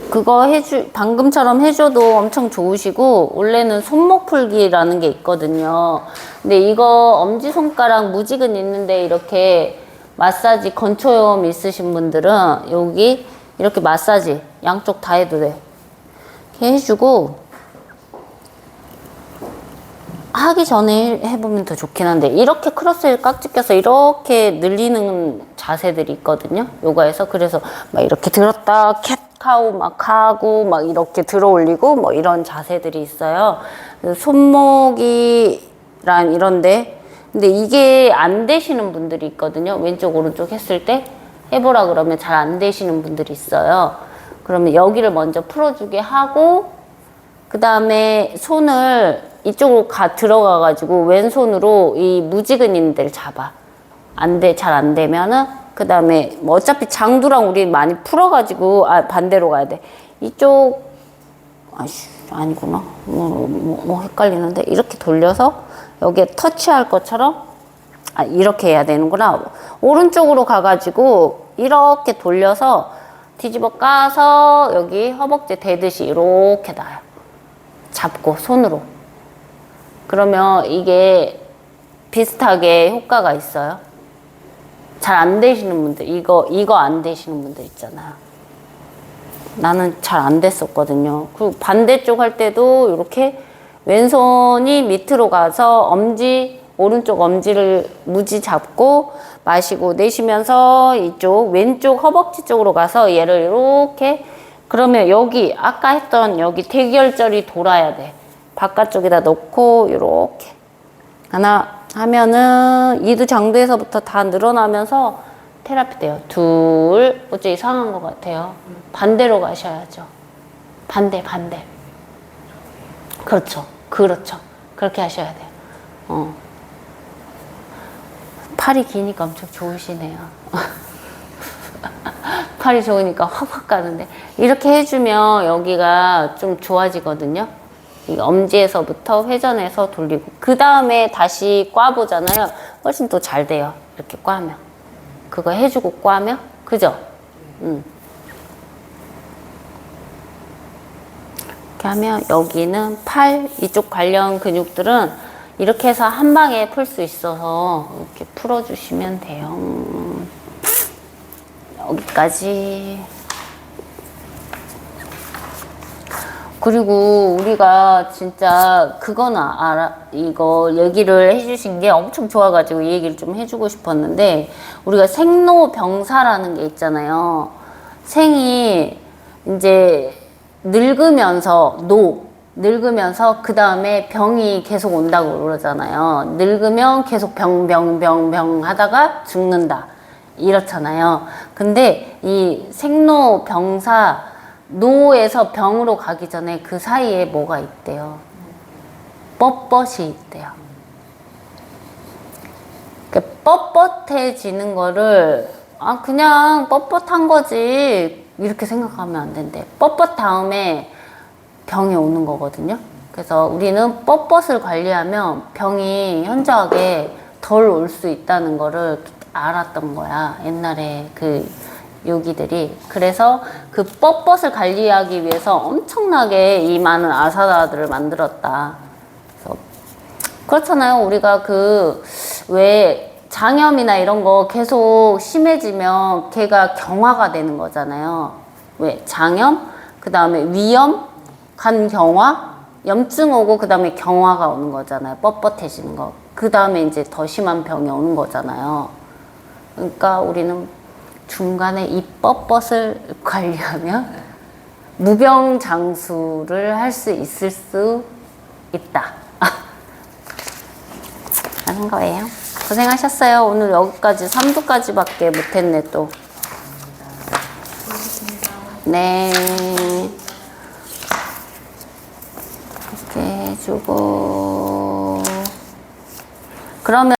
그거 방금처럼 해줘도 엄청 좋으시고, 원래는 손목 풀기라는 게 있거든요. 근데 이거 엄지손가락 무지근 있는데 이렇게 마사지 건초염 있으신 분들은 여기 이렇게 마사지 양쪽 다 해도 돼. 이렇게 해주고 하기 전에 해보면 더 좋긴 한데 이렇게 크로스에 깍지 껴서 이렇게 늘리는 자세들이 있거든요. 요가에서. 그래서 막 이렇게 들었다 캣카우 막 하고 막 이렇게 들어 올리고 뭐 이런 자세들이 있어요. 손목이란 이런데 근데 이게 안 되시는 분들이 있거든요. 왼쪽 오른쪽 했을 때 해보라 그러면 잘 안 되시는 분들이 있어요. 그러면 여기를 먼저 풀어주게 하고 그 다음에 손을 이쪽으로 들어가 가지고 왼손으로 이 무지근인 데를 잡아. 잘 안 되면은 그 다음에 뭐 어차피 장두랑 우리 많이 풀어 가지고 반대로 가야 돼. 이쪽 아니구나. 뭐 헷갈리는데 이렇게 돌려서 여기에 터치할 것처럼 이렇게 해야 되는구나. 오른쪽으로 가가지고 이렇게 돌려서 뒤집어 까서 여기 허벅지 대듯이 이렇게 놔요. 잡고 손으로. 그러면 이게 비슷하게 효과가 있어요. 잘 안 되시는 분들, 이거 안 되시는 분들 있잖아요. 나는 잘 안 됐었거든요. 그리고 반대쪽 할 때도 이렇게 왼손이 밑으로 가서 오른쪽 엄지를 무지 잡고 마시고 내쉬면서 이쪽 왼쪽 허벅지 쪽으로 가서 얘를 이렇게 그러면 여기 아까 했던 여기 대결절이 돌아야 돼. 바깥쪽에다 놓고 이렇게 하나 하면은 이두장두에서부터 다 늘어나면서 테라피 돼요. 둘, 어째 이상한 것 같아요. 반대로 가셔야죠. 반대. 그렇죠. 그렇게 하셔야 돼요. 팔이 기니까 엄청 좋으시네요. 팔이 좋으니까 확 가는데 이렇게 해주면 여기가 좀 좋아지거든요. 이 엄지에서부터 회전해서 돌리고 그 다음에 다시 꽈보잖아요. 훨씬 또 잘 돼요. 이렇게 꽈면 그거 해주고 꽈면 그죠? 이렇게 하면 여기는 팔 이쪽 관련 근육들은 이렇게 해서 한 방에 풀 수 있어서 이렇게 풀어주시면 돼요. 여기까지. 그리고 우리가 진짜 그거는 이거 얘기를 해주신 게 엄청 좋아가지고 이 얘기를 좀 해주고 싶었는데, 우리가 생로병사라는 게 있잖아요. 생이 이제 늙으면서 늙으면서 그 다음에 병이 계속 온다고 그러잖아요. 늙으면 계속 병 하다가 죽는다 이렇잖아요. 근데 이 생로병사, 노에서 병으로 가기 전에 그 사이에 뭐가 있대요? 뻣뻣이 있대요. 뻣뻣해지는 거를 그냥 뻣뻣한 거지 이렇게 생각하면 안 된대. 뻣뻣 다음에 병이 오는 거거든요. 그래서 우리는 뻣뻣을 관리하면 병이 현저하게 덜 올 수 있다는 거를 알았던 거야, 옛날에 그 요기들이. 그래서 그 뻣뻣을 관리하기 위해서 엄청나게 이 많은 아사다들을 만들었다. 그래서 그렇잖아요. 우리가 왜 장염이나 이런 거 계속 심해지면 걔가 경화가 되는 거잖아요. 왜? 장염, 그 다음에 위염, 간경화, 염증 오고 그 다음에 경화가 오는 거잖아요. 뻣뻣해지는 거. 그 다음에 이제 더 심한 병이 오는 거잖아요. 그러니까 우리는 중간에 이 뻣뻣을 관리하면 무병장수를 할 수 있을 수 있다 하는 거예요. 고생하셨어요. 오늘 여기까지 3두까지밖에 못했네 또. 네, 이렇게 해주고, 그러면